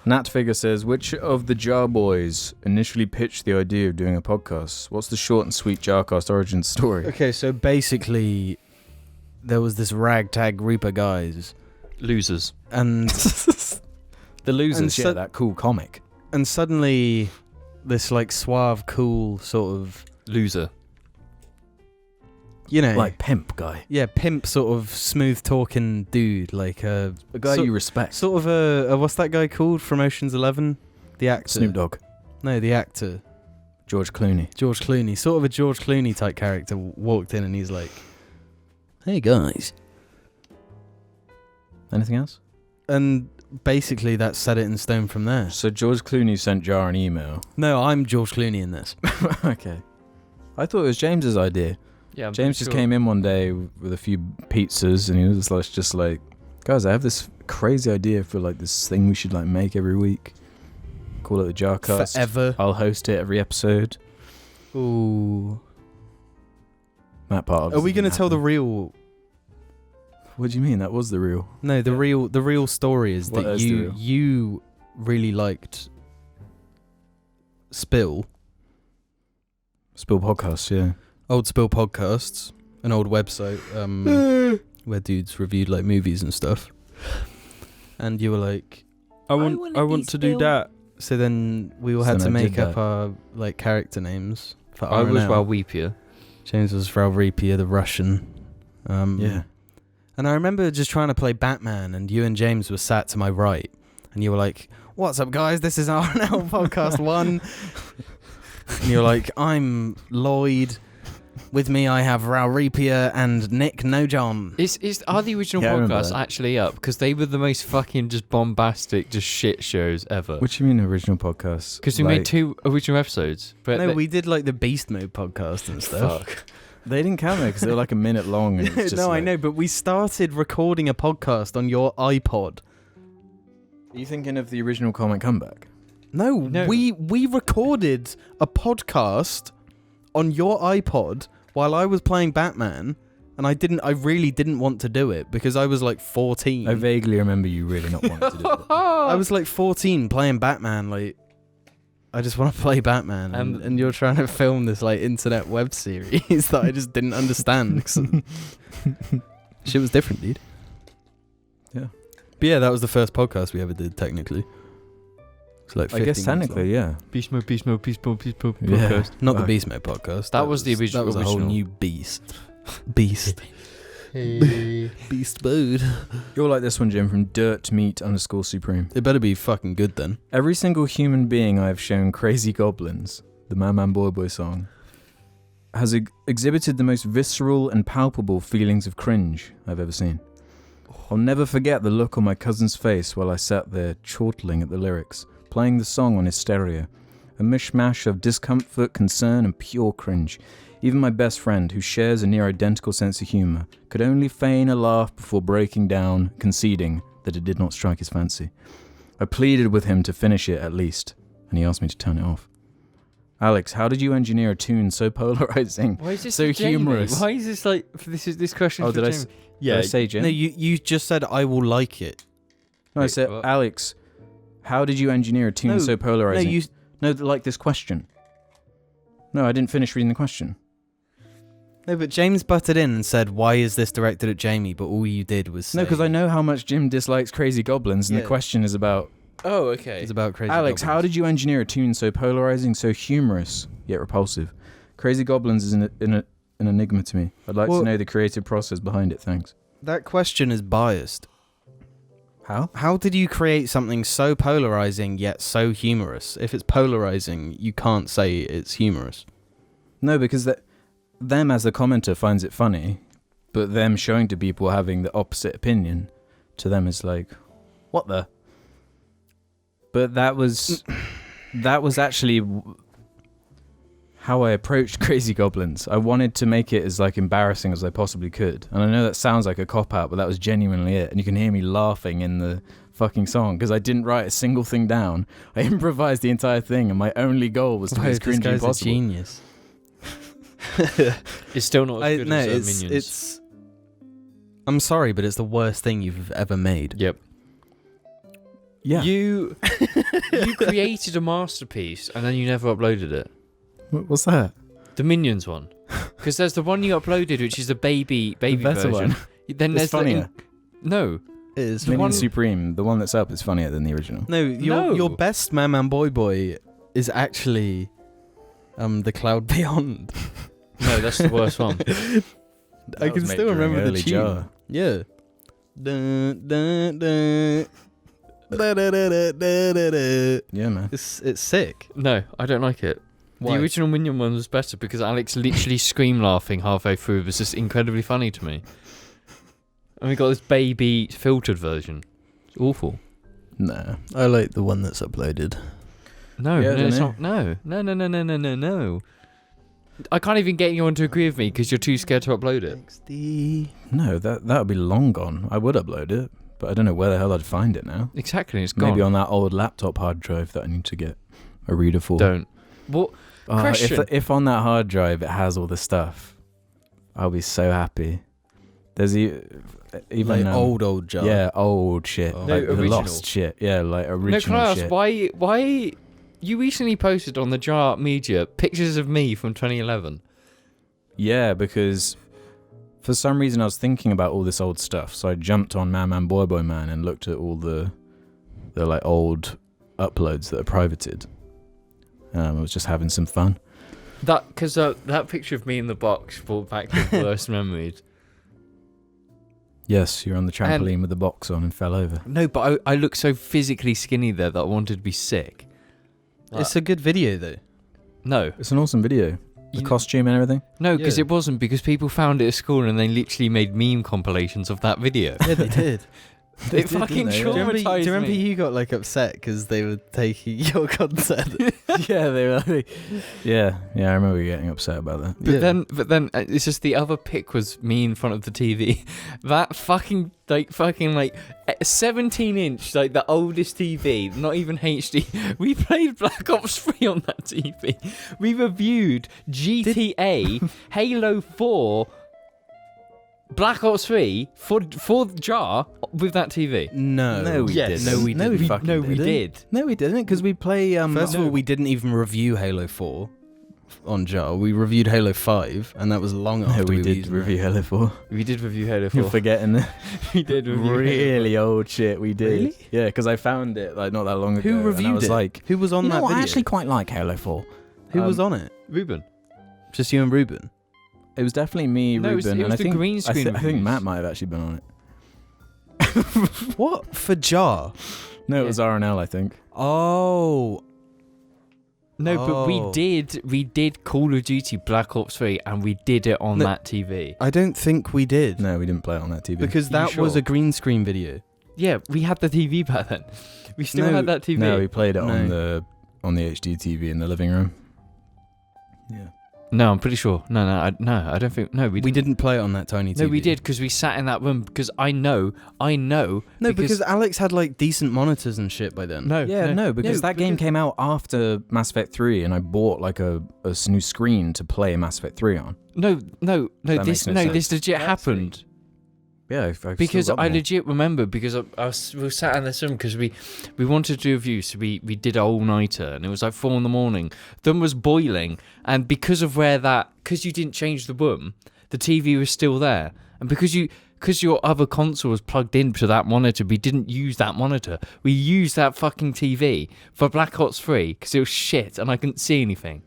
Natfigure says, which of the JAR boys initially pitched the idea of doing a podcast? What's the short and sweet JARcast origin story? okay, so basically, there was this ragtag group of guys, Losers. and The Losers, And yeah, that cool comic. and suddenly, this like suave, cool sort of, Loser. you know, Like pimp guy. yeah, pimp sort of smooth talking dude, like A guy you respect. sort of a what's that guy called from Ocean's 11? The actor. Snoop Dogg. No, the actor. George Clooney. George Clooney. Sort of a George Clooney type character walked in and he's like, "Hey guys." Anything else? And basically that set it in stone from there. So George Clooney sent JAR an email. No, I'm George Clooney in this. Okay. I thought it was James's idea. Yeah, James just came in one day with a few pizzas and he was just like, guys, I have this crazy idea for like this thing we should like make every week. Call it the JARcast. Forever. I'll host it every episode. Ooh. That part. Are we going going to tell the real... What do you mean? That was the real. No, the real story is What that is the real? you really liked Spill, Spill podcast, yeah. Old Spill Podcasts, an old website where dudes reviewed like movies and stuff. And you were like, I want to do that. So then we all So had then to I did make up that. our like character names for I was RNL. Valweepier. James was Valreapia, the Russian. Yeah. And I remember just trying to play Batman, and you and James were sat to my right, and you were like, "What's up, guys? This is RNL Podcast 1." And you're like, "I'm Lloyd. With me, I have Valreapia and Nick Nojohn." Are the original Yeah, I remember podcasts that. actually up? Because they were the most fucking just bombastic, just shit shows ever. What do you mean original podcast? Because we made 2 original episodes. But No, we did like the Beast Mode podcast and stuff. Fuck. They didn't count there because they were like a minute long. And it's just No, I like- know, but we started recording a podcast on your iPod. Are you thinking of the original Comic Comeback? No, No. we recorded a podcast on your iPod while I was playing Batman, and I really didn't want to do it because I was like 14. I vaguely remember you really not wanting to do it. I was like 14 playing Batman, like I just want to play Batman, and you're trying to film this like internet web series that I just didn't understand. Shit was different, dude. Yeah. But yeah, that was the first podcast we ever did, technically. It's like I guess 15 minutes technically, yeah. Beast Mode Yeah. podcast. Not the Fuck. Beast Mode podcast. That was the That was a whole original. new beast. Beast. Beast mode. You'll like this one, Jim, from dirtmeat_supreme. It better be fucking good then. Every single human being I have shown Crazy Goblins, the Man Boy Boy song, has exhibited the most visceral and palpable feelings of cringe I've ever seen. I'll never forget the look on my cousin's face while I sat there chortling at the lyrics, playing the song on his stereo. A mishmash of discomfort, concern, and pure cringe. Even my best friend, who shares a near-identical sense of humour, could only feign a laugh before breaking down, conceding that it did not strike his fancy. I pleaded with him to finish it at least, and he asked me to turn it off. Alex, how did you engineer a tune so polarising, Why is this so humorous? Why is this like... This question Oh, for did Jamie? I say, Jim? No, you just said I will like it. No, I Wait, said, what? Alex, how did you engineer a tune No, so polarising? No, like this question. No, I didn't finish reading the question. No, but James butted in and said, "Why is this directed at Jamie?" But all you did was say, No, because I know how much Jim dislikes Crazy Goblins, and Yeah. the question is about... Oh, okay. it's about crazy. Alex, how did you engineer a tune so polarising, so humorous, yet repulsive? Crazy Goblins is an enigma to me. I'd like to know the creative process behind it, thanks. That question is biased. How? How did you create something so polarizing yet so humorous? If it's polarizing, you can't say it's humorous. No, because them as the commenter finds it funny, but them showing to people having the opposite opinion, to them is like, what the? But that was actually how I approached Crazy Goblins. I wanted to make it as like embarrassing as I possibly could. And I know that sounds like a cop-out, but that was genuinely it. And you can hear me laughing in the fucking song because I didn't write a single thing down. I improvised the entire thing, and my only goal was to be as cringy as possible. A genius. It's still not as good as Minions. It's. I'm sorry, but it's the worst thing you've ever made. Yep. Yeah. You created a masterpiece and then you never uploaded it. What's that? The Minions one. Because there's the one you uploaded, which is the baby The better version. one. Then It's there's funnier. No. It is. Minion one- Supreme, the one that's up, is funnier than the original. No, No. your best Man Boy Boy is actually The Cloud Beyond. No, that's the worst one. I can still remember the tune. Jar. Yeah. Dun, dun, dun. Da, da, da, da, da, da, da. Yeah, man. It's sick. No, I don't like it. Why? The original Minion one was better because Alex literally screamed laughing halfway through. It was just incredibly funny to me. And we got this baby filtered version. It's awful. No. I like the one that's uploaded. No, Yeah, no, it's don't not. No. I can't even get anyone to agree with me because you're too scared to upload it. No, that would be long gone. I would upload it, but I don't know where the hell I'd find it now. Exactly, it's gone. Maybe on that old laptop hard drive that I need to get a reader for. Don't. What? Question. If on that hard drive it has all the stuff, I'll be so happy. There's even Like old jar. Yeah, old shit. Oh. Like No, the original. lost shit. Yeah, like original No, can I ask shit. why you recently posted on the Jar Media pictures of me from 2011? Yeah, because for some reason I was thinking about all this old stuff, so I jumped on Man Boy Boy Man and looked at all the like old uploads that are privated. I was just having some fun. Because that picture of me in the box brought back the worst memories. Yes, you're on the trampoline with the box on and fell over. No, but I looked so physically skinny there that I wanted to be sick. It's a good video though. No. It's an awesome video. The costume and everything. No, because Yeah. it wasn't, because people found it at school and they literally made meme compilations of that video. Yeah, they did. They It did, fucking didn't they? Do you remember, traumatized me. you got like upset because they were taking your concert? Yeah, they were like, yeah, I remember getting upset about that. But then it's just the other pic was me in front of the TV. That fucking 17-inch, like the oldest TV, not even HD. We played Black Ops 3 on that TV. We reviewed GTA, Halo 4, Black Ops 3 for Jar with that TV. No, we Yes. didn't. No, we No, we didn't. fucking No, we didn't. did. No, we didn't, because we play... First of all, we didn't even review Halo 4 on Jar. We reviewed Halo 5, and that was long after we we did used review Halo 4. We did review Halo 4. You're forgetting the We did review Halo 4. really old shit we did. Really? Yeah, because I found it like not that long ago. Who and I reviewed was it? like, Who was on that video? I actually quite like Halo 4. Who was on it? Ruben. Just you and Ruben? It was definitely me, No, Ruben, it was and I the think green screen I think reviews. Matt might have actually been on it. What? For Jar? No, it was R&L, I think. Oh. No, but Oh. we did Call of Duty Black Ops 3, and we did it on No. that TV. I don't think we did. No, we didn't play it on that TV. Because You that was sure? a green screen video. Yeah, we had the TV back then. We still No, had that TV. No, we played it No. on the HD TV in the living room. Yeah. No, I'm pretty sure. No, I don't think. No, We didn't play it on that tiny TV. No, we did because we sat in that room because I know. No, because Alex had like decent monitors and shit by then. Because that game came out after Mass Effect 3, and I bought like a new screen to play Mass Effect 3 on. No. That makes no sense. This legit happened. Yeah, Because I legit remember because we were sat in this room because we wanted to do a review, so we did an all-nighter, and it was like 4 a.m. The room was boiling, and because you didn't change the room, the TV was still there, and because your other console was plugged into that monitor, we didn't use that monitor. We used that fucking TV for Black Ops 3 because it was shit, and I couldn't see anything.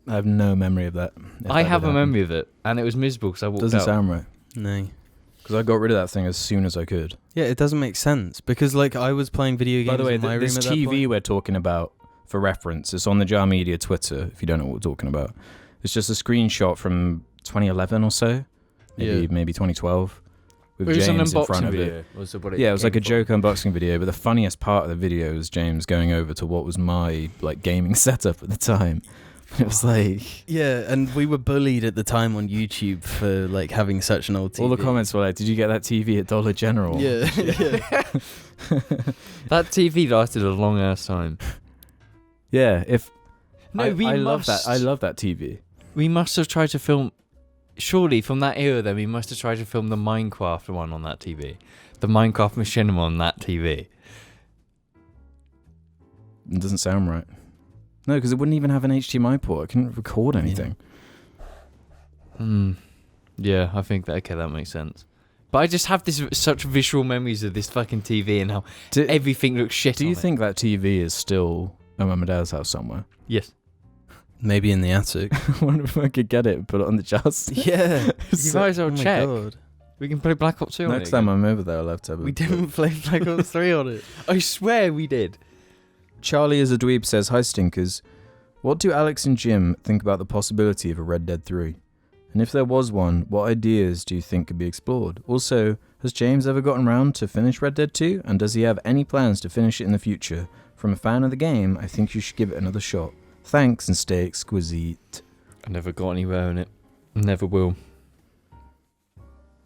I have no memory of that. I have a memory of it, and it was miserable because I walked Doesn't out. sound right. No. Because I got rid of that thing as soon as I could. Yeah, it doesn't make sense because like I was playing video games By the way, in my room this at that TV point. we're talking about, for reference, it's on the Jar Media Twitter, if you don't know what we're talking about. It's just a screenshot from 2011 or so, maybe 2012, with It was an James in unboxing front of video. it. It was like a joke unboxing video, but the funniest part of the video was James going over to what was my like gaming setup at the time. It was like... Yeah, and we were bullied at the time on YouTube for like having such an old TV. All the comments were like, did you get that TV at Dollar General? Yeah. That TV lasted a long ass time. Yeah, No, I love that. I love that TV. We must have tried to film. Surely from that era, then we must have tried to film the Minecraft one on that TV, the Minecraft machinima on that TV. It doesn't sound right. No, because it wouldn't even have an HDMI port. It couldn't record anything. Yeah, I think that makes sense. But I just have such visual memories of this fucking TV and how everything looks shit. Do you think that TV is still at Mum and Dad's house somewhere? Yes. Maybe in the attic. I wonder if I could get it and put it on the chest. Yeah. You might as well my check. God. We can play Black Ops 2 on it. Next time I'm over there, I'll have to have We didn't play Black Ops 3 on it. I swear we did. Charlie as a dweeb says, hi stinkers. What do Alex and Jim think about the possibility of a Red Dead 3? And if there was one, what ideas do you think could be explored? Also, has James ever gotten round to finish Red Dead 2? And does he have any plans to finish it in the future? From a fan of the game, I think you should give it another shot. Thanks and stay exquisite. I never got anywhere in it. Never will.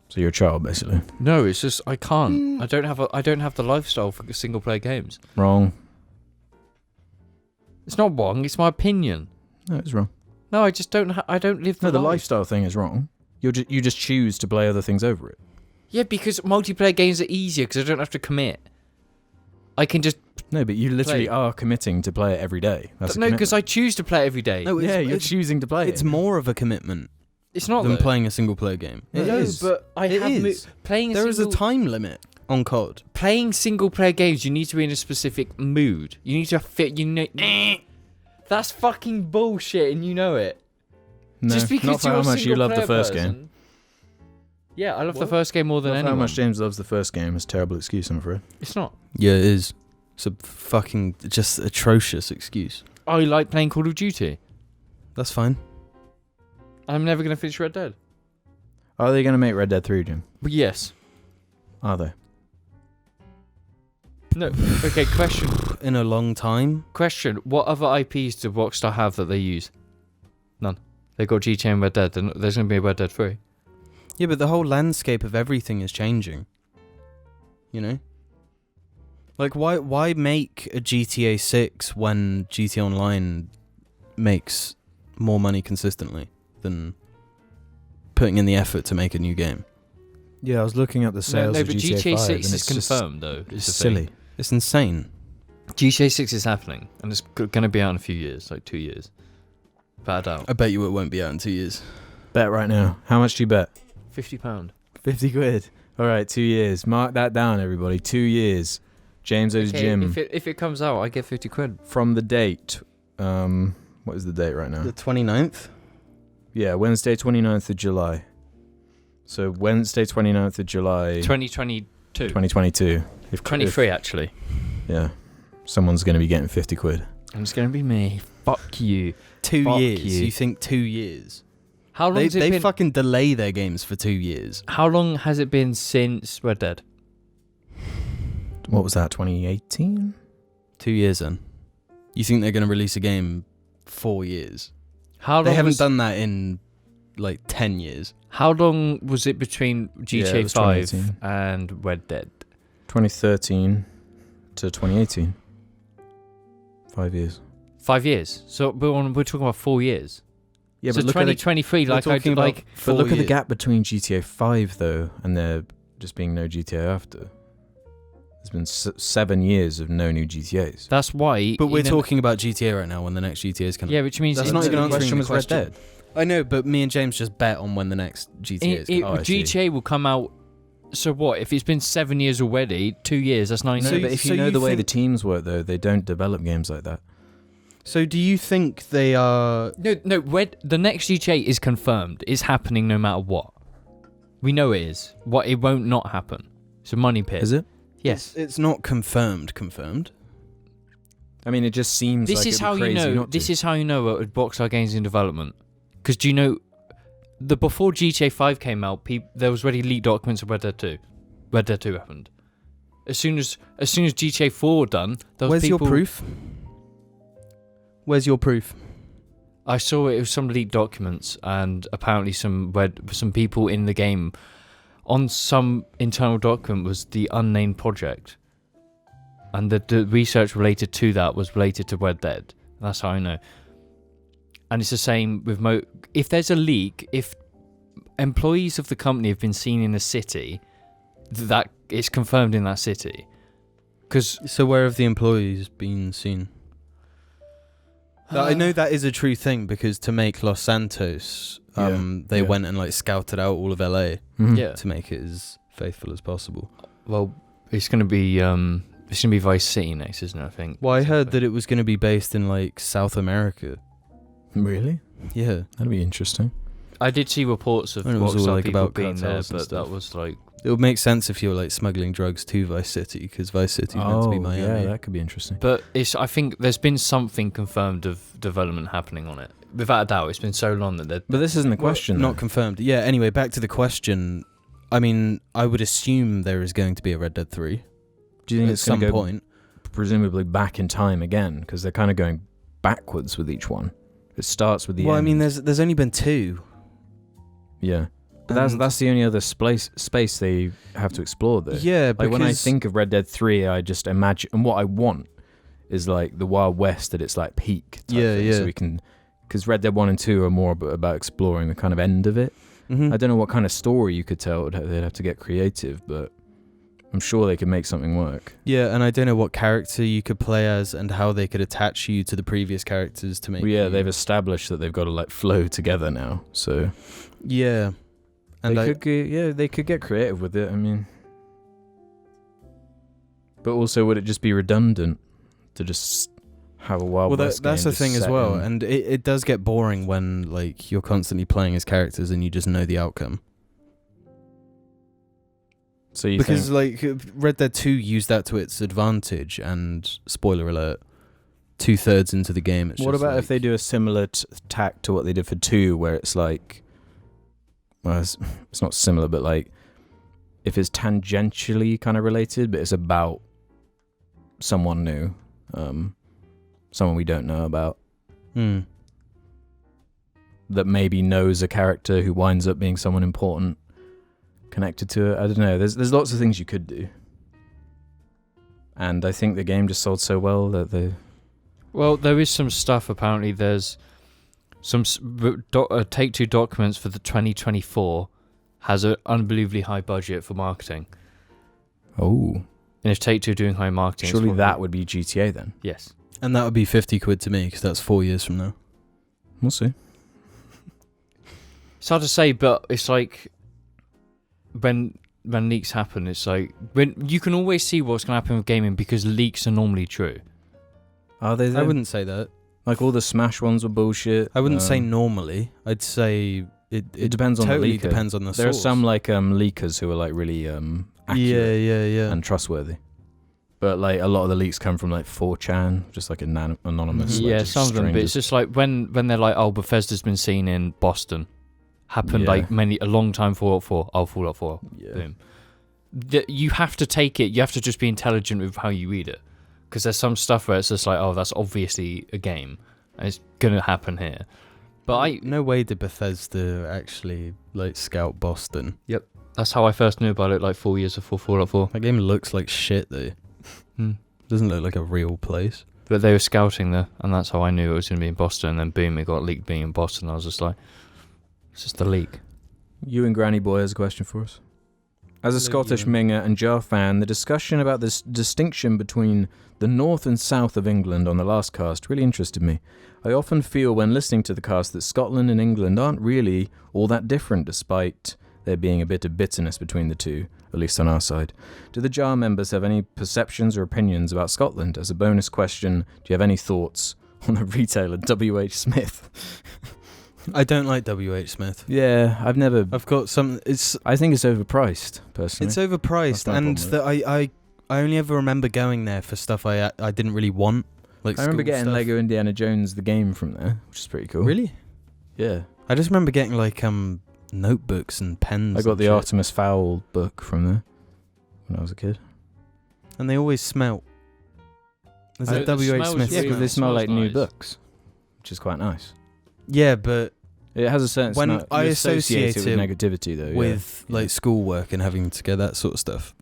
So you're a child, basically. No, it's just I can't. I don't have the lifestyle for single player games. Wrong. It's not wrong. It's my opinion. No, it's wrong. No, I just don't. I don't live the No, the life. lifestyle thing is wrong. You just choose to play other things over it. Yeah, because multiplayer games are easier because I don't have to commit. I can just No, but you literally play. are committing to play it every day. That's a no, because I commitment. choose to play it every day. No, Yeah, you're choosing to play It's it. more of a commitment It's not than though. playing a single player game. It no, is. but I It have is. playing. There is a time limit on COD. Playing single player games, you need to be in a specific mood. You need to fit. You know, that's fucking bullshit, and you know it. No, Just because not for you're how a much you love the single-player first game. person. Yeah, I love the first game more than Not for how anyone. much James loves the first game is a terrible excuse, I'm afraid. It's not. Yeah, it is. It's a fucking just atrocious excuse. I like playing Call of Duty. That's fine. I'm never gonna finish Red Dead. Are they going to make Red Dead 3, Jim? But yes. Are they? No. Okay. Question. In a long time. Question. What other IPs do Rockstar have that they use? None. They got GTA and Red Dead. There's gonna be a Red Dead 3. Yeah, but the whole landscape of everything is changing. You know? Like, why make a GTA 6 when GTA Online makes more money consistently than putting in the effort to make a new game? Yeah, I was looking at the sales No, of but GTA 5 GTA 6 and is it's just confirmed though. It's the silly. thing. It's insane. GTA 6 is happening, and it's gonna be out in a few years, like 2 years. Without a doubt. I bet you it won't be out in 2 years. Bet right now. How much do you bet? £50. 50 quid. All right, 2 years. Mark that down, everybody. 2 years. James owes Jim. If it comes out, I get 50 quid. From the date. What is the date right now? The 29th? Yeah, Wednesday 29th of July. So Wednesday 29th of July 2022. 2022. 23 actually. Yeah. Someone's going to be getting 50 quid. And it's going to be me. Fuck you. 2 Fuck years. you. You think 2 years? How long has it They been? fucking delay their games for 2 years. How long has it been since Red Dead? What was that, 2018? 2 years then. You think they're going to release a game 4 years? How long They haven't done that in like 10 years. How long was it between Yeah, it GTA was 5 2018. and Red Dead? 2013 to 2018. 5 years. 5 years. So we're talking about 4 years. Yeah, so but look at 2023, we're like I talking did, about like. But look at the years. gap between GTA 5 though, and there just being no GTA after. There's been 7 years of no new GTAs. That's why. But we're talking about GTA right now when the next GTA is coming. Yeah, which means That's it's not even the answering question the was Red question. Dead. I know, but me and James just bet on when the next GTA is coming. I see. GTA will come out. So what? If it's been 7 years already, 2 years, that's 9 No, years. but if so you know you the way think- the teams work though, they don't develop games like that. So do you think they are... No. The next GTA is confirmed. It's happening no matter what. We know it is. What? It won't not happen. It's a money pit. Is it? Yes. It's not confirmed. I mean, it just seems This like is it'd be how you crazy know. not This to. is how you know a Rockstar Games in development. Because do you know, before GTA 5 came out, there was already leaked documents of Red Dead 2. Red Dead 2 happened. As soon as GTA 4 were done, there was Where's people. your proof? Where's your proof? I saw it was some leaked documents, and apparently some people in the game, on some internal document, was the unnamed project, and the research related to that was related to Red Dead. That's how I know. And it's the same with if there's a leak, if employees of the company have been seen in a city, that it's confirmed in that city. So where have the employees been seen? I know that is a true thing because to make Los Santos, they went and like scouted out all of LA Yeah. to make it as faithful as possible. Well, it's gonna be Vice City next, isn't it? I think. Well, I heard that it was going to be based in like South America. Really? Yeah. That'd be interesting. I did see reports of And it was all, Rockstar like, people about being there, cartels and but stuff. that was like. It would make sense if you were like smuggling drugs to Vice City because Vice City is meant to be Miami. yeah, that could be interesting. But I think there's been something confirmed of development happening on it. Without a doubt, it's been so long that they're. But this isn't the question. Not though. confirmed. Yeah, anyway, back to the question. I mean, I would assume there is going to be a Red Dead 3 Do you think at it's going some to go point. presumably back in time again? Because they're kind of going backwards with each one. It starts with the Well, I end. mean, there's only been 2. Yeah. But And- that's the only other space they have to explore though. Yeah, Like when I because- think of Red Dead 3, I just imagine, and what I want is like the Wild West at its like peak. Type Yeah, thing, yeah. So we can, because Red Dead 1 and 2 are more about exploring the kind of end of it. Mhm. I don't know what kind of story you could tell. They'd have to get creative, but I'm sure they could make something work. Yeah, and I don't know what character you could play as and how they could attach you to the previous characters to make. Well, yeah, you- they've established that they've got to like flow together now. So Yeah, and they could get creative with it. I mean, but also would it just be redundant to just have a Wild well, West that's game the thing just as set well, in- and it does get boring when like you're constantly playing as characters and you just know the outcome. So you Because think, like Red Dead 2 used that to its advantage, and spoiler alert, 2/3 into the game, it's what just about like, if they do a similar tack to what they did for 2, where it's like, well, it's not similar, but like, if it's tangentially kind of related, but it's about someone new, someone we don't know about, Hmm. that maybe knows a character who winds up being someone important connected to it. I don't know. There's lots of things you could do, and I think the game just sold so well that they. Well, there is some stuff. Apparently, there's some Take-Two documents for the 2024 has an unbelievably high budget for marketing. Oh, And if Take-Two are doing high marketing, surely it's that probably- would be GTA then. Yes. And that would be 50 quid to me because that's 4 years from now. We'll see. It's hard to say, but it's like when leaks happen, it's like when you can always see what's going to happen with gaming because leaks are normally true. Are they? I wouldn't say that. Like all the Smash ones were bullshit. I wouldn't say normally. I'd say it depends on totally the leaker. depends on the There are source. some like leakers who are like really accurate yeah. and trustworthy. But like a lot of the leaks come from like 4chan, just like anonymous. Yeah, like, just some of them. But it's strangers. just like when they're like, oh, Bethesda's been seen in Boston. Happened Yeah. like a long time Fallout 4. Oh, Fallout 4. Yeah. Boom. You have to take it. You have to just be intelligent with how you read it. Because there's some stuff where it's just like, oh, that's obviously a game. And it's going to happen here. But no way did Bethesda actually like scout Boston. that's how I first knew about it like 4 years before Fallout 4. That game looks like shit though. Doesn't look like a real place. But they were scouting there, and that's how I knew it was going to be in Boston. And then boom, it got leaked being in Boston. I was just like, it's just a leak. You and Granny Boy has a question for us. As a Hello, Scottish Ewan. Minger and Jar fan, the discussion about this distinction between the north and south of England on the last cast really interested me. I often feel when listening to the cast that Scotland and England aren't really all that different, despite there being a bit of bitterness between the two, at least on our side. Do the Jar members have any perceptions or opinions about Scotland? As a bonus question, do you have any thoughts on the retailer W.H. Smith? I don't like W.H. Smith. Yeah, I've never... I've got some. I think it's overpriced, personally. It's overpriced, That's my and problem that I only ever remember going there for stuff I didn't really want. Like I remember school getting stuff. Lego Indiana Jones the game from there, which is pretty cool. Really? Yeah. I just remember getting like notebooks and pens. I got and the shit. Artemis Fowl book from there when I was a kid. and they always smell. There's The a W.H. smells Smith. Yeah, because really they smell smells like new nice. books, which is quite nice. Yeah, but It has a certain When smell. I You associate associate it it with negativity, though. with yeah. like schoolwork and having to get that sort of stuff.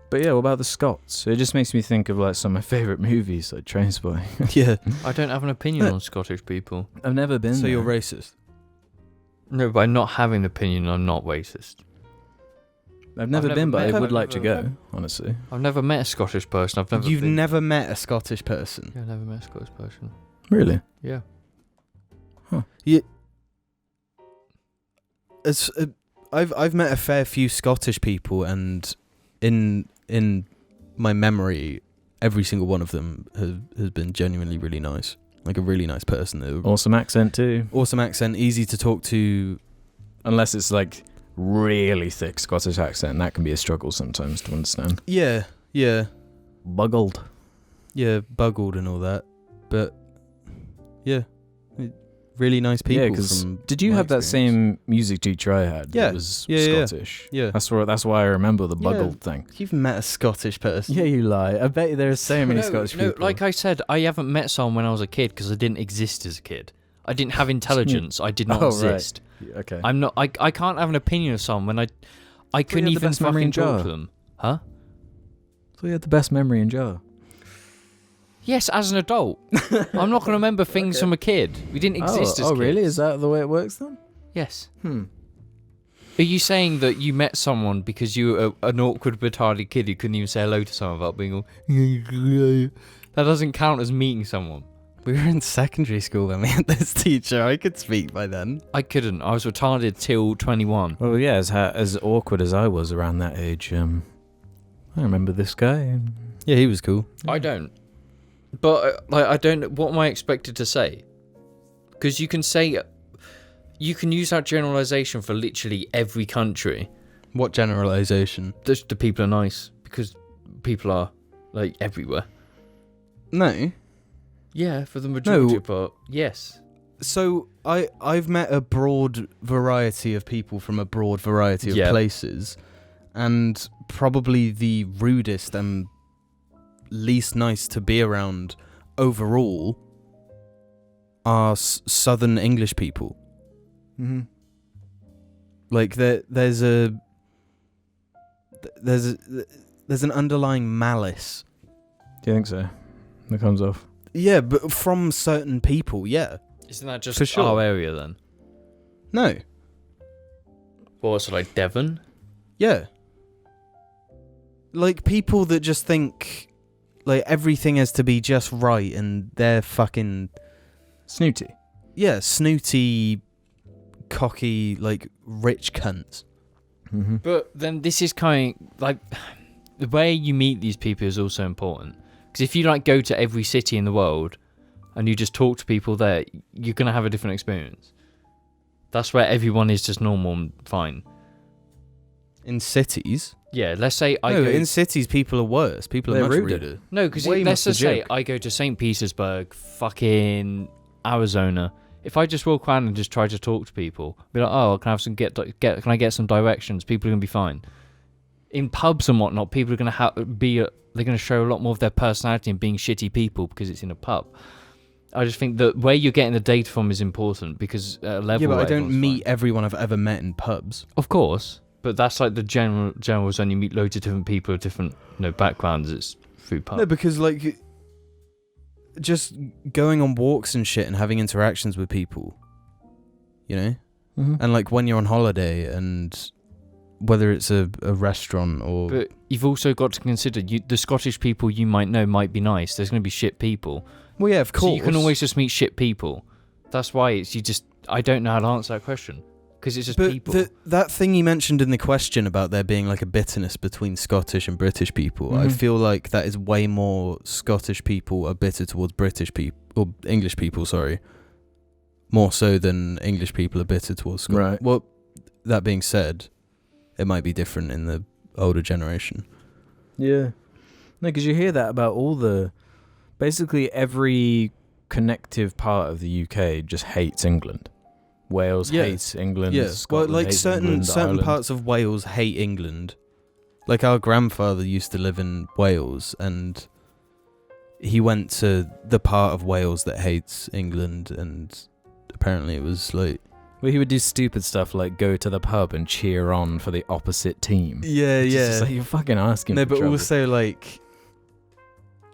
But yeah, what about the Scots? It just makes me think of like some of my favourite movies, like Trainspotting. Yeah. I don't have an opinion on Scottish people. I've never been So there. you're racist. No, by not having an opinion, I'm not racist. I've never never been, but met- I I've would like to never- go, honestly. I've never met a Scottish person. You've been. never met a Scottish person. Yeah, I've never met a Scottish person. Really? Yeah. I've met a fair few Scottish people, and in my memory, every single one of them has been genuinely really nice. Like a really nice person. Awesome accent too. Awesome accent, easy to talk to. Unless it's like really thick Scottish accent, that can be a struggle sometimes to understand. Yeah, Buggled. buggled and all that. But yeah, really nice people. Yeah, because from did you my have that experience. same music teacher I had? Yeah. That was Yeah. Scottish. Yeah. That's why I remember the Yeah. buggled thing. You've met a Scottish person. Yeah, you lie. I bet there are so many Scottish people. Like I said, I haven't met someone when I was a kid because I didn't exist as a kid. I didn't have intelligence. I did not Oh, right. exist. Okay. I'm not. I can't have an opinion of someone when I couldn't you had the even best memory in fucking talk Jar. to them. Huh? So you had the best memory in Jar. Yes, as an adult. I'm not going to remember things from a kid. We didn't exist as Oh, kids. really? Is that the way it works then? Yes. Hmm. Are you saying that you met someone because you were an awkward, retarded kid who couldn't even say hello to someone without being all... That doesn't count as meeting someone. We were in secondary school when we had this teacher. I could speak by then. I couldn't. I was retarded till 21. Well, yeah, as awkward as I was around that age, I remember this guy. Yeah, he was cool. I don't. But I don't. What am I expected to say? Because you can say, you can use that generalization for literally every country. What generalization? The people are nice because people are like everywhere. No. Yeah, for the majority No. part, yes. So I've met a broad variety of people from a broad variety of Yeah. places, and probably the rudest and least nice to be around overall are Southern English people. Mm-hmm. Like there's an underlying malice. Do you think so? That comes off. Yeah, but from certain people, yeah. Isn't that just For sure. our area then? No. Or so like Devon? Yeah. Like people that just think like everything has to be just right and they're fucking Snooty. yeah, snooty, cocky, like rich cunts. Mm-hmm. But then this is kind of like the way you meet these people is also important. Because if you like go to every city in the world, and you just talk to people there, you're going to have a different experience. That's where everyone is just normal and fine. In cities? Yeah, let's say in cities people are worse. People are much ruder. No, because let's just say I go to St. Petersburg, fucking Arizona. If I just walk around and just try to talk to people, be like, oh, can I get some directions? People are gonna be fine. In pubs and whatnot, people are gonna they're gonna show a lot more of their personality and being shitty people because it's in a pub. I just think that where you're getting the data from is important because at a level. Yeah, but I don't meet everyone I've ever met in pubs. Of course, but that's like the general zone. You meet loads of different people with different backgrounds. It's through pubs. No, because like. Just going on walks and shit and having interactions with people, you know? Mm-hmm. And like when you're on holiday and whether it's a restaurant or... But you've also got to consider the Scottish people you might know might be nice. There's going to be shit people. Well, yeah, of course. So you can always just meet shit people. That's why I don't know how to answer that question. Because it's just people. That thing you mentioned in the question about there being like a bitterness between Scottish and British people, Mm-hmm. I feel like that is way more Scottish people are bitter towards British people, or English people, sorry, more so than English people are bitter towards Scottish. Right. Well, that being said, it might be different in the older generation. Yeah. No, because you hear that about basically every connective part of the UK just hates England. Wales hates England. Yeah, Scotland well, like hates certain England, parts of Wales hate England. Like our grandfather used to live in Wales, and he went to the part of Wales that hates England, and apparently it was like. Well, he would do stupid stuff like go to the pub and cheer on for the opposite team. Yeah, It's yeah. just like, you're fucking asking. No, for but trouble. also like.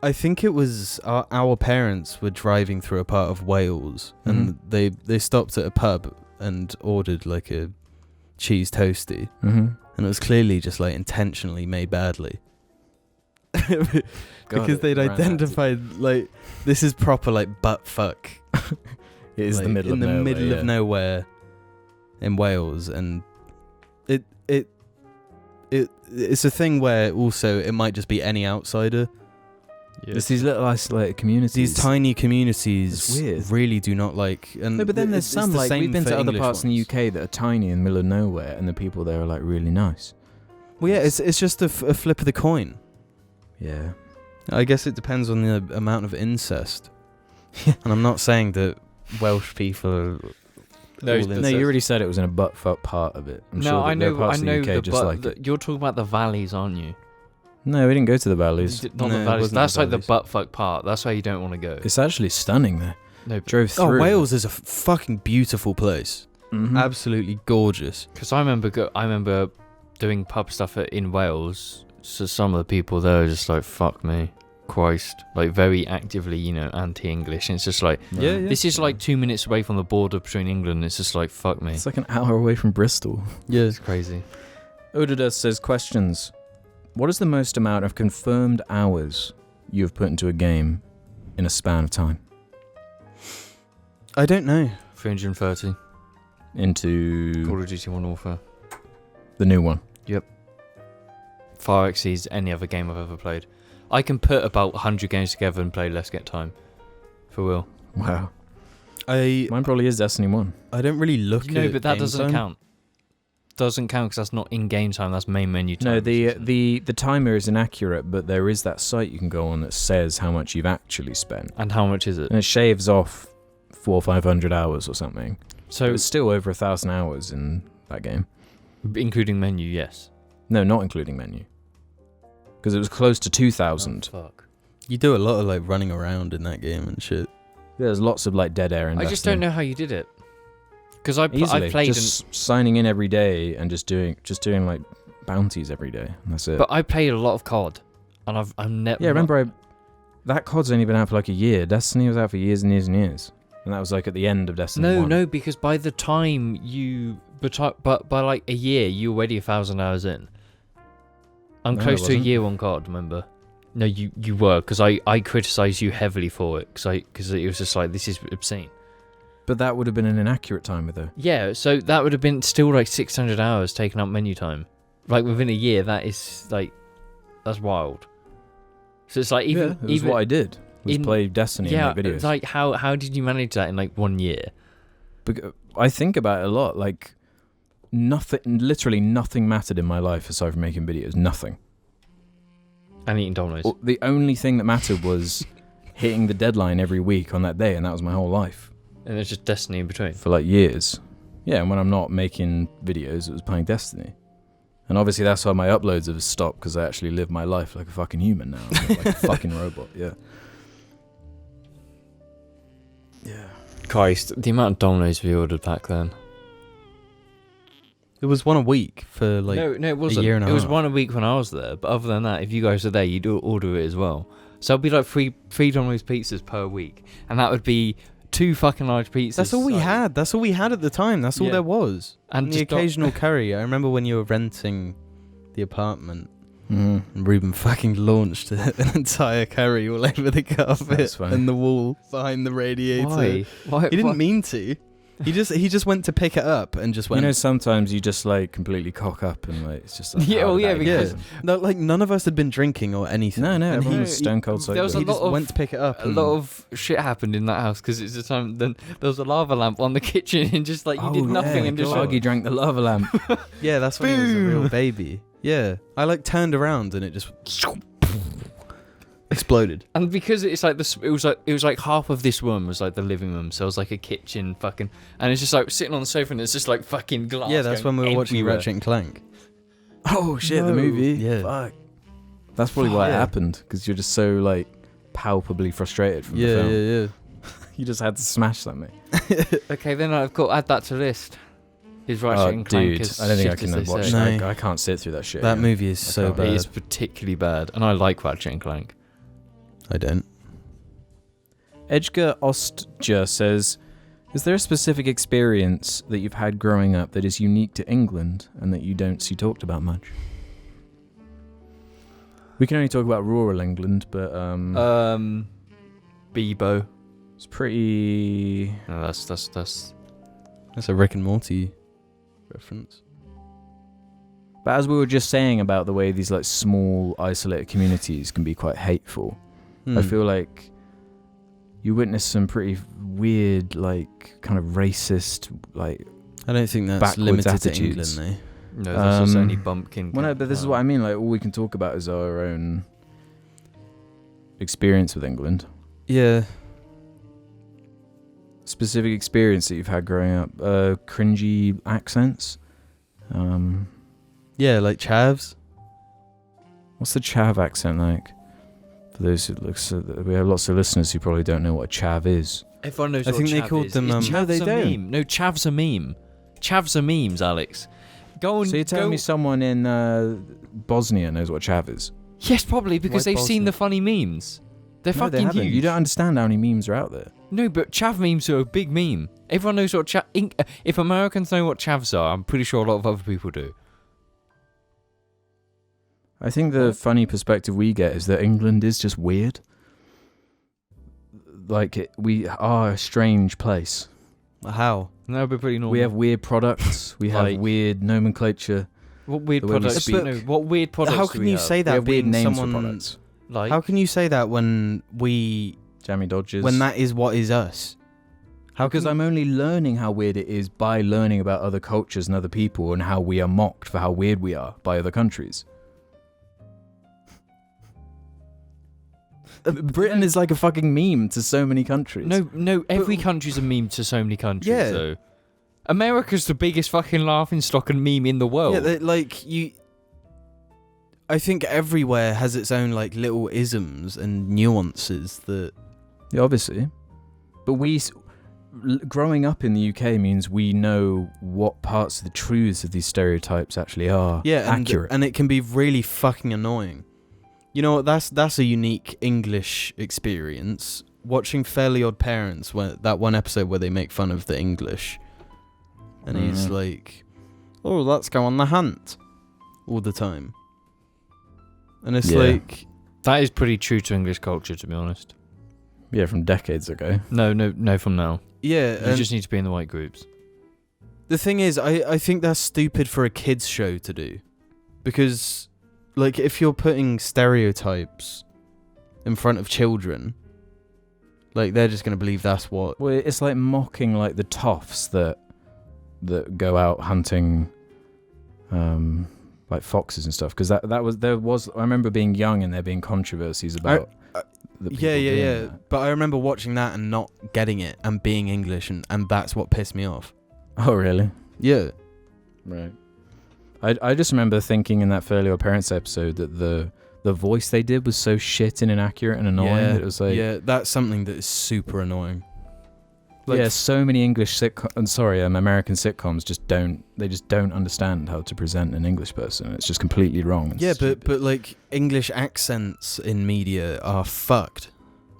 I think it was our parents were driving through a part of Wales, and they stopped at a pub and ordered like a cheese toasty, and it was clearly just like intentionally made badly because they'd identified like this is proper like butt fuck. It is like, the middle in of the nowhere, middle of nowhere in Wales, and it's a thing where also it might just be any outsider. Yeah. It's these little isolated communities. These tiny communities It's weird. really do not like. And No, but then there's it's some the like same we've been for to other English parts ones. in the UK that are tiny in the middle of nowhere, and the people there are like really nice. Well, yeah, it's just a flip of the coin. Yeah. I guess it depends on the amount of incest. And I'm not saying that Welsh people are. No, all it's- No, incest. you already said it was in a butt fuck part of it. I'm No, sure that I there are know. parts I of know. the UK just like it. You're talking about the valleys, aren't you? No, we didn't go to the valleys. Not No, the it valleys. wasn't That's the like the valleys. butt fuck part. That's where you don't want to go. It's actually stunning there. No, Drove through. Oh, Wales is a fucking beautiful place. Mhm. Absolutely gorgeous. because I remember doing pub stuff in Wales. So some of the people there are just like, fuck me, Christ, like very actively, anti-English. And it's just like, Yeah, yeah. this is like 2 minutes away from the border between England. And it's just like, fuck me. It's like an hour away from Bristol. Yeah. It's crazy. Odadas says, questions. What is the most amount of confirmed hours you have put into a game in a span of time? I don't know. 330. Into Call of Duty Modern Warfare. the new one. Far exceeds any other game I've ever played. I can put about 100 games together and play Let's Get Time. For real. Wow. I Mine probably is Destiny 1. don't really look at No, but that game doesn't time. count. Doesn't count because that's not in-game time. That's main menu time. No, the timer is inaccurate, but there is that site you can go on that says how much you've actually spent. And how much is it? And it shaves off 400 or 500 hours or something. So, But it's still over 1,000 hours in that game. including menu, yes. No, not including menu. Because it was close to 2,000. Oh, fuck. You do a lot of like running around in that game and shit. There's lots of like dead air in I just don't know how you did it. Because I Easily. played, just signing in every day and just doing like bounties every day. And that's it. but I played a lot of COD, and I'm never. yeah, remember that COD's only been out for like a year. Destiny was out for years and years and years. And that was like at the end of Destiny 1. No, because by the time but by like a year, you're already 1,000 hours in. I'm No, I close to a wasn't. year on COD, remember? No, you were, because I criticised you heavily for it, because it was just like, this is obscene. But that would have been an inaccurate timer though. Yeah, so that would have been still like 600 hours taken up menu time. Like within a year, that is like, that's wild. So it's like It was what I did. was play Destiny and make videos. Like how did you manage that in like 1 year? I think about it a lot. Like literally nothing mattered in my life aside from making videos. Nothing. And eating Domino's. The only thing that mattered was hitting the deadline every week on that day, and that was my whole life. And there's just Destiny in between. For like years. Yeah, and when I'm not making videos, it was playing Destiny. And obviously that's why my uploads have stopped, because I actually live my life like a fucking human now. I'm not like a fucking robot, yeah. Yeah. Christ, the amount of Domino's we ordered back then. It was one a week for like no, it wasn't. a year and a half. It was one a week when I was there, but other than that, if you guys are there, you do order it as well. So it'd be like three Domino's pizzas per week, and that would be 2 fucking large pizzas. That's all we had. That's all we had at the time. That's all there was. And the occasional curry. I remember when you were renting the apartment, and Ruben fucking launched an entire curry all over the carpet and the wall behind the radiator. Why? He didn't mean to. He just went to pick it up and just went. You know, sometimes you just like completely cock up and like it's just like, because no, like none of us had been drinking or anything. No, everyone was stone cold sober. There was He just went to pick it up. A lot of shit happened in that house because it's the time. Then there was a lava lamp on the kitchen and just like you did nothing and just Shaggy drank the lava lamp. Yeah, that's when he was a real baby. Yeah, I like turned around and it just exploded. And because it's like it was like half of this room was like the living room, so it was like a kitchen fucking, and it's just like sitting on the sofa and it's just like fucking glass. Yeah, that's when we were watching Ratchet and Clank. Oh shit, the movie. Yeah, fuck. That's probably why it happened, because you're just so like palpably frustrated from the film. Yeah. You just had to smash something. Okay, then I've got to add that to the list. Is Ratchet and Clank? Dude, I don't think I can watch that. I can't sit through that shit. That movie is so bad. It is particularly bad, and I like Ratchet and Clank. I don't. Edgar Ostja says, is there a specific experience that you've had growing up that is unique to England and that you don't see talked about much? We can only talk about rural England, but Bebo. It's pretty. No, that's a Rick and Morty reference. But as we were just saying about the way these like small isolated communities can be quite hateful, I feel like you witness some pretty weird, like kind of racist, like I don't think that's limited attitudes. to England, though. No, there's just only bumpkin. Well, no, but this is what I mean. Like all we can talk about is our own experience with England. Yeah. Specific experience that you've had growing up, cringy accents. Yeah, like chavs. What's the chav accent like? For those who we have lots of listeners who probably don't know what a chav is. Everyone knows. I think they called them. No, they don't. Meme. No, chav's a meme. Chavs are memes, Alex. Go on. So you're telling me someone in Bosnia knows what chav is? Yes, probably because they've seen the funny memes. They're fucking huge. You don't understand how many memes are out there. No, but chav memes are a big meme. Everyone knows what chav. If Americans know what chavs are, I'm pretty sure a lot of other people do. I think the funny perspective we get is that England is just weird. Like we are a strange place. How? No, but pretty normal. We have weird products. We have weird nomenclature. What weird products? What weird products? How can you say that? We have weird names for products. Like, how can you say that when we Jammy Dodgers? When that is what is us? Because I'm only learning how weird it is by learning about other cultures and other people and how we are mocked for how weird we are by other countries. Britain is like a fucking meme to so many countries. No, every country's a meme to so many countries. Yeah. So. America's the biggest fucking laughing stock and meme in the world. Yeah, I think everywhere has its own like little isms and nuances that. Yeah, obviously, but growing up in the UK means we know what parts of the truths of these stereotypes actually are accurate, and it can be really fucking annoying. You know what? That's a unique English experience. Watching Fairly Odd Parents, that one episode where they make fun of the English, and he's like, "Oh, let's go on the hunt," all the time, and it's like that is pretty true to English culture, to be honest. Yeah, from decades ago. No, from now. Yeah, you just need to be in the right groups. The thing is, I think that's stupid for a kids show to do, because. Like, if you're putting stereotypes in front of children, Like, they're just going to believe that's what... Well, it's like mocking like the toffs that go out hunting like foxes and stuff, because there was I remember being young and there being controversies about the people doing that. But I remember watching that and not getting it and being English, and that's what pissed me off. Oh, really? Yeah. Right. I just remember thinking in that Fairly Odd Parents episode that the voice they did was so shit and inaccurate and annoying that it was like... Yeah, that's something that is super annoying. Like, so many American sitcoms just don't understand how to present an English person. It's just completely wrong. Yeah, but like English accents in media are fucked.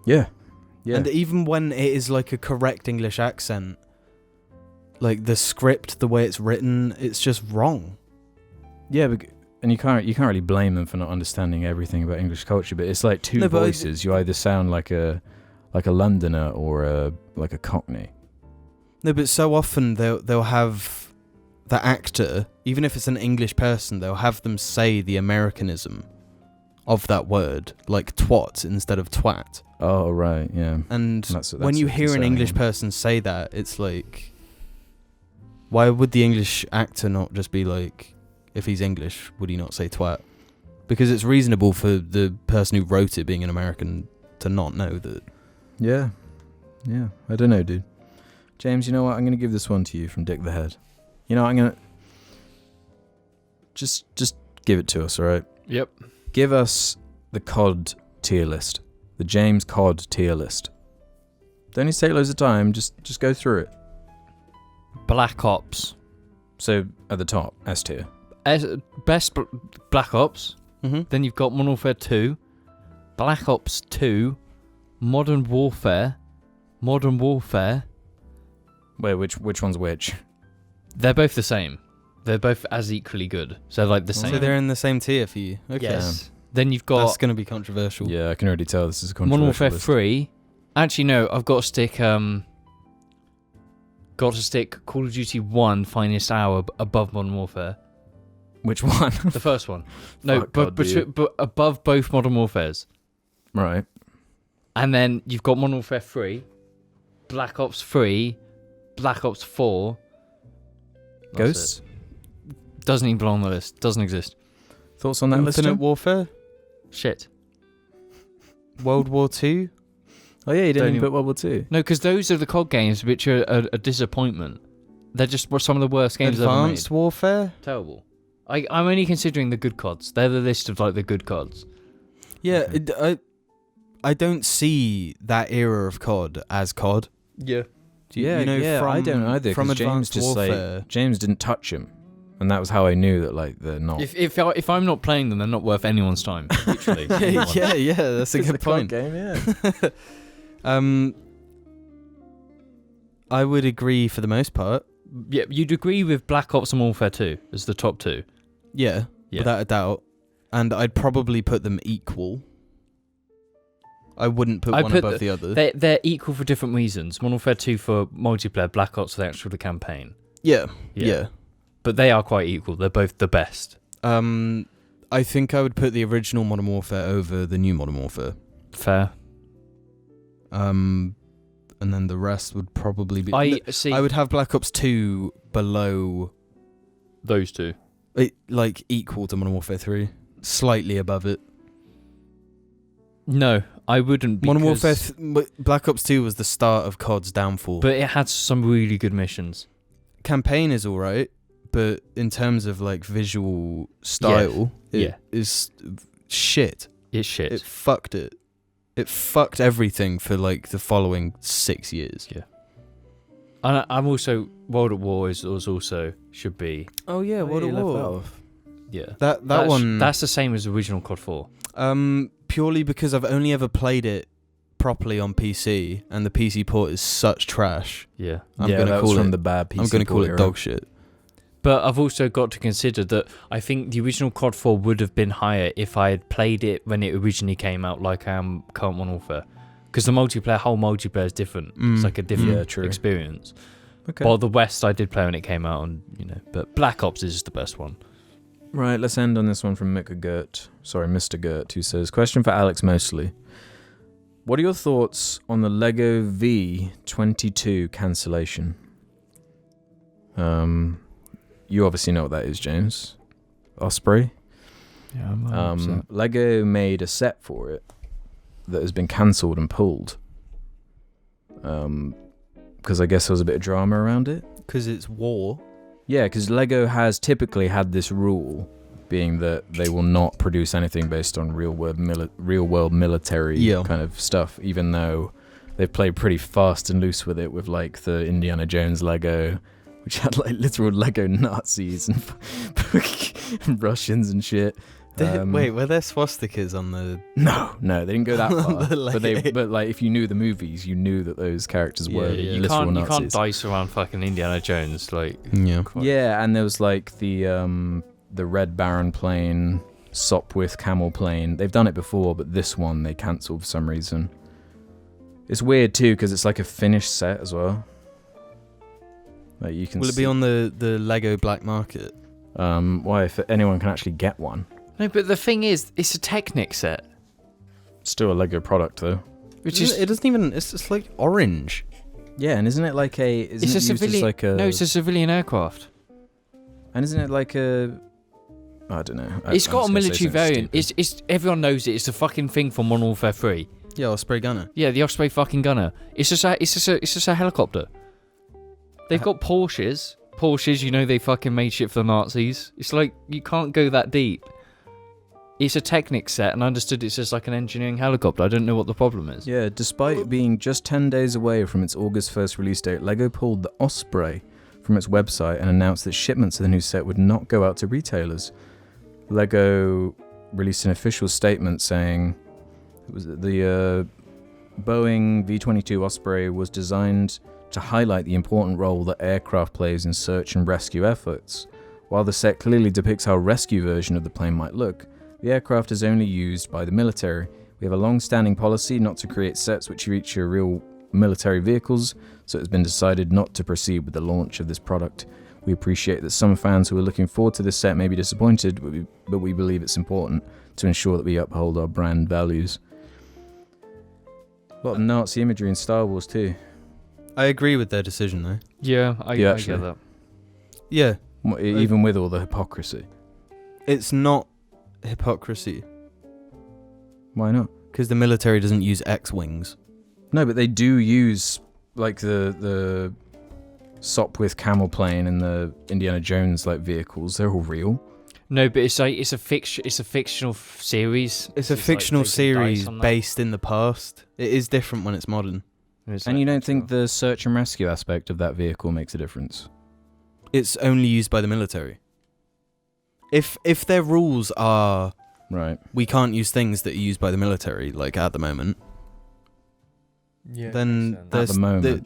Yeah. Yeah. And even when it is like a correct English accent, like the script, the way it's written, it's just wrong. Yeah, and you can't really blame them for not understanding everything about English culture, but it's like two voices. You either sound like a Londoner or a Cockney. No, but so often they'll have the actor, even if it's an English person, they'll have them say the Americanism of that word, like twat instead of twat. Oh, right, yeah. And that's when you hear an English person say that, it's like, why would the English actor not just be like, if he's English, would he not say twat? Because it's reasonable for the person who wrote it, being an American, to not know that. Yeah. Yeah. I don't know, dude. James, you know what? I'm going to give this one to you from Dick the Head. You know, I'm going to... Just give it to us, all right? Yep. Give us the COD tier list. The James COD tier list. Don't need to take loads of time. Just go through it. Black Ops. So, at the top, S tier. Best Black Ops. Mm-hmm. Then you've got Modern Warfare 2, Black Ops 2, Modern Warfare. Wait, which one's which? They're both the same. They're both as equally good. So like the same. So they're in the same tier for you. Okay. Yes. Then you've got... That's going to be controversial. Yeah, I can already tell this is a controversial Modern Warfare list. 3. Actually, no, I've got to stick... Got to stick Call of Duty 1 Finest Hour above Modern Warfare. Which one? The first one. No, but above both Modern Warfares. Right. And then you've got Modern Warfare 3, Black Ops 3, Black Ops 4. Ghosts? Doesn't even belong on the list. Doesn't exist. Thoughts on that list? Infinite Warfare? Shit. World War 2? Oh yeah, you didn't even put World War 2. No, because those are the COD games which are a disappointment. They're just some of the worst games ever made. Advanced Warfare? Terrible. I'm only considering the good CODs. They're the list of like the good CODs. Yeah, I don't see that era of COD as COD. Yeah. I don't either. From James Advanced Warfare, James didn't touch him, and that was how I knew that like they're not. If I'm not playing them, they're not worth anyone's time. Literally. yeah, that's a good point. Game, yeah. I would agree for the most part. Yeah, you'd agree with Black Ops and Warfare 2 as the top two. Yeah, without a doubt. And I'd probably put them equal. I wouldn't put one above the other. They're equal for different reasons. Modern Warfare 2 for multiplayer, Black Ops for the actual campaign. Yeah. But they are quite equal. They're both the best. I think I would put the original Modern Warfare over the new Modern Warfare. Fair. And then the rest would probably be... I would have Black Ops 2 below... those two. Like equal to Modern Warfare 3. Slightly above it. No, I wouldn't, because... Modern Warfare... Black Ops 2 was the start of COD's downfall. But it had some really good missions. Campaign is alright, but in terms of like visual style, it is shit. It's shit. It fucked it. It fucked everything for like the following 6 years. Yeah. And I'm also... World at War was also... should be... Oh yeah, World at War. Yeah. That one... That's the same as original COD 4. Purely because I've only ever played it properly on PC, and the PC port is such trash. Yeah. I'm gonna call from it the bad PC I'm going to call it era. dog shit. But I've also got to consider that I think the original COD 4 would have been higher if I had played it when it originally came out, like current Modern Warfare. Because the whole multiplayer is different. It's like a different experience. Okay. While the West I did play when it came out, and but Black Ops is the best one. Right, let's end on this one from Mr. Gert, who says, question for Alex mostly. What are your thoughts on the Lego V22 cancellation? You obviously know what that is, James. Osprey. Yeah, I'm Lego made a set for it that has been cancelled and pulled. Because I guess there was a bit of drama around it. Because it's war. Yeah, because Lego has typically had this rule, being that they will not produce anything based on real world military kind of stuff, even though they've played pretty fast and loose with it, with like the Indiana Jones Lego, which had like literal Lego Nazis and Russians and shit. Wait, were there swastikas on the... No, they didn't go that far. The but like, if you knew the movies, you knew that those characters were literal You Nazis. can't dice around fucking Indiana Jones, like... Yeah, and there was like the Red Baron plane, Sopwith camel plane. They've done it before, but this one they cancelled for some reason. It's weird too, because it's like a finished set as well. Like you can. Will it be on the Lego black market? Why, if anyone can actually get one? No, but the thing is, it's a Technic set. Still a Lego product though. It doesn't even. It's just like orange. Yeah, and isn't it like a? It's a civilian. Like a, no, it's a civilian aircraft. And isn't it like a? I don't know. It's got a military variant. It's everyone knows it. It's the fucking thing from Modern Warfare 3. Yeah, Osprey gunner. Yeah, the Osprey fucking gunner. It's just a helicopter. They've got Porsches. Porsches, you know, they fucking made shit for the Nazis. It's like you can't go that deep. It's a Technic set, and I understood it's just like an engineering helicopter. I don't know what the problem is. Yeah, despite being just 10 days away from its August 1st release date, Lego pulled the Osprey from its website and announced that shipments of the new set would not go out to retailers. Lego released an official statement saying it was the Boeing V-22 Osprey was designed to highlight the important role that aircraft plays in search and rescue efforts. While the set clearly depicts how a rescue version of the plane might look, the aircraft is only used by the military. We have a long-standing policy not to create sets which feature real military vehicles, so it has been decided not to proceed with the launch of this product. We appreciate that some fans who are looking forward to this set may be disappointed, but we believe it's important to ensure that we uphold our brand values. A lot of Nazi imagery in Star Wars too. I agree with their decision though. Yeah, I get that. Yeah. Even with all the hypocrisy. It's not hypocrisy. Why not? Because the military doesn't use X-Wings. No, but they do use like the Sopwith camel plane and the Indiana Jones like vehicles. They're all real. No, but it's a fictional series. It's a fictional series based in the past. It is different when it's modern. And you don't think the search and rescue aspect of that vehicle makes a difference? It's only used by the military. If their rules are right, we can't use things that are used by the military, like at the moment. Yeah. Then at the moment.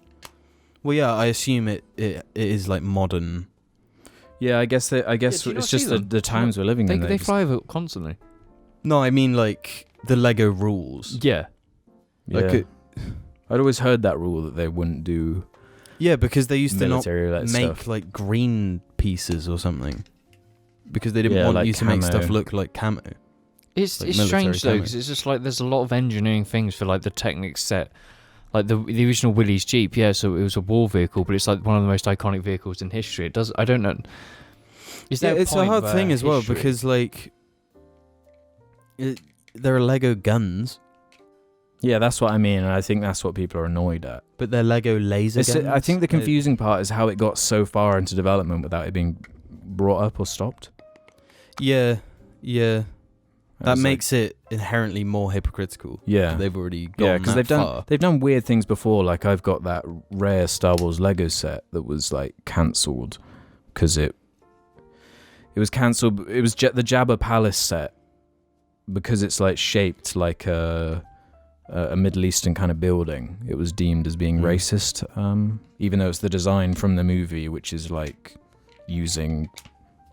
Well, yeah, I assume it is like modern. Yeah, I guess it's just the times we're living in. They fly over constantly. No, I mean like the Lego rules. Yeah. Like I'd always heard that rule that they wouldn't do. Yeah, because they used to not make stuff. Like green pieces or something. Because they didn't want like you to make stuff look like camo. It's like strange though, camo. because it's just like there's a lot of engineering things for like the Technic set. Like the original Willys Jeep, yeah, so it was a war vehicle, but it's like one of the most iconic vehicles in history. It does, I don't know. It's a hard thing as well, because like there are Lego guns. Yeah, that's what I mean, and I think that's what people are annoyed at. But they're Lego laser guns. I think the confusing part is how it got so far into development without it being brought up or stopped. Yeah. That makes it inherently more hypocritical. Yeah. They've already gone because they've done weird things before. Like I've got that rare Star Wars Lego set that was like cancelled because it was cancelled. It was the Jabba Palace set because it's like shaped like a Middle Eastern kind of building. It was deemed as being racist, even though it's the design from the movie, which is like using,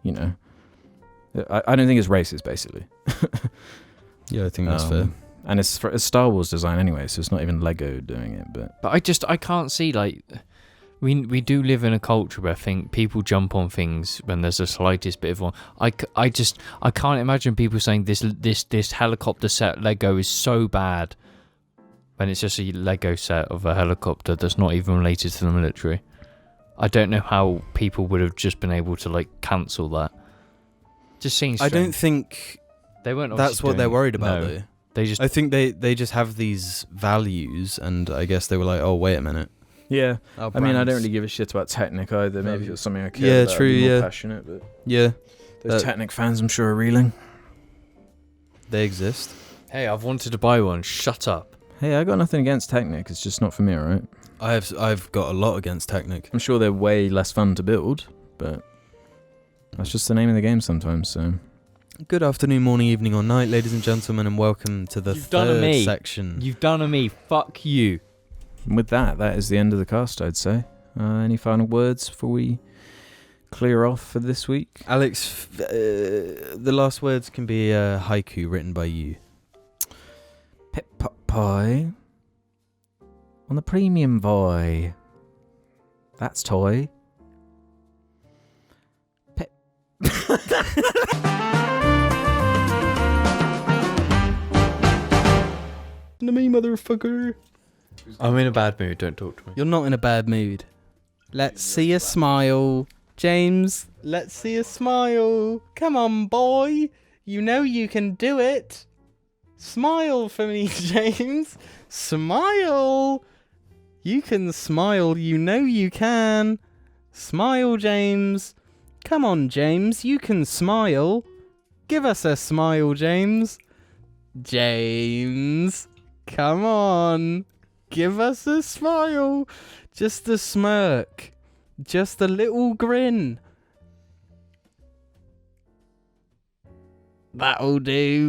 you know. I don't think it's racist, basically. Yeah, I think that's fair. And it's for a Star Wars design anyway, so it's not even Lego doing it. But I can't see, like, we do live in a culture where I think people jump on things when there's the slightest bit of one. I can't imagine people saying this helicopter set Lego is so bad when it's just a Lego set of a helicopter that's not even related to the military. I don't know how people would have just been able to like cancel that. Just seems strange. I don't think they weren't. That's what they're worried about, no, though. I think they just have these values, and I guess they were like, oh, wait a minute. Yeah. I mean, I don't really give a shit about Technic either. Maybe if it was something I cared Yeah, about, true, I'd be more yeah. passionate. But Yeah. those Technic fans, I'm sure, are reeling. They exist. Hey, I've wanted to buy one. Shut up. Hey, I got nothing against Technic. It's just not for me, alright? I've got a lot against Technic. I'm sure they're way less fun to build, but that's just the name of the game sometimes, so... Good afternoon, morning, evening, or night, ladies and gentlemen, and welcome to the third section. You've done a me. Fuck you. And with that is the end of the cast, I'd say. Any final words before we clear off for this week? Alex, the last words can be a haiku written by you. Pip pot pie on the premium boy. That's toy. Pip. To me, motherfucker. I'm in a bad mood. Don't talk to me. You're not in a bad mood. Let's see a smile. James, let's see a smile. Come on, boy. You know you can do it. Smile for me, James. Smile. You can smile. You know you can. Smile, James. Come on, James. You can smile. Give us a smile, James. James. Come on. Give us a smile. Just a smirk. Just a little grin. That'll do.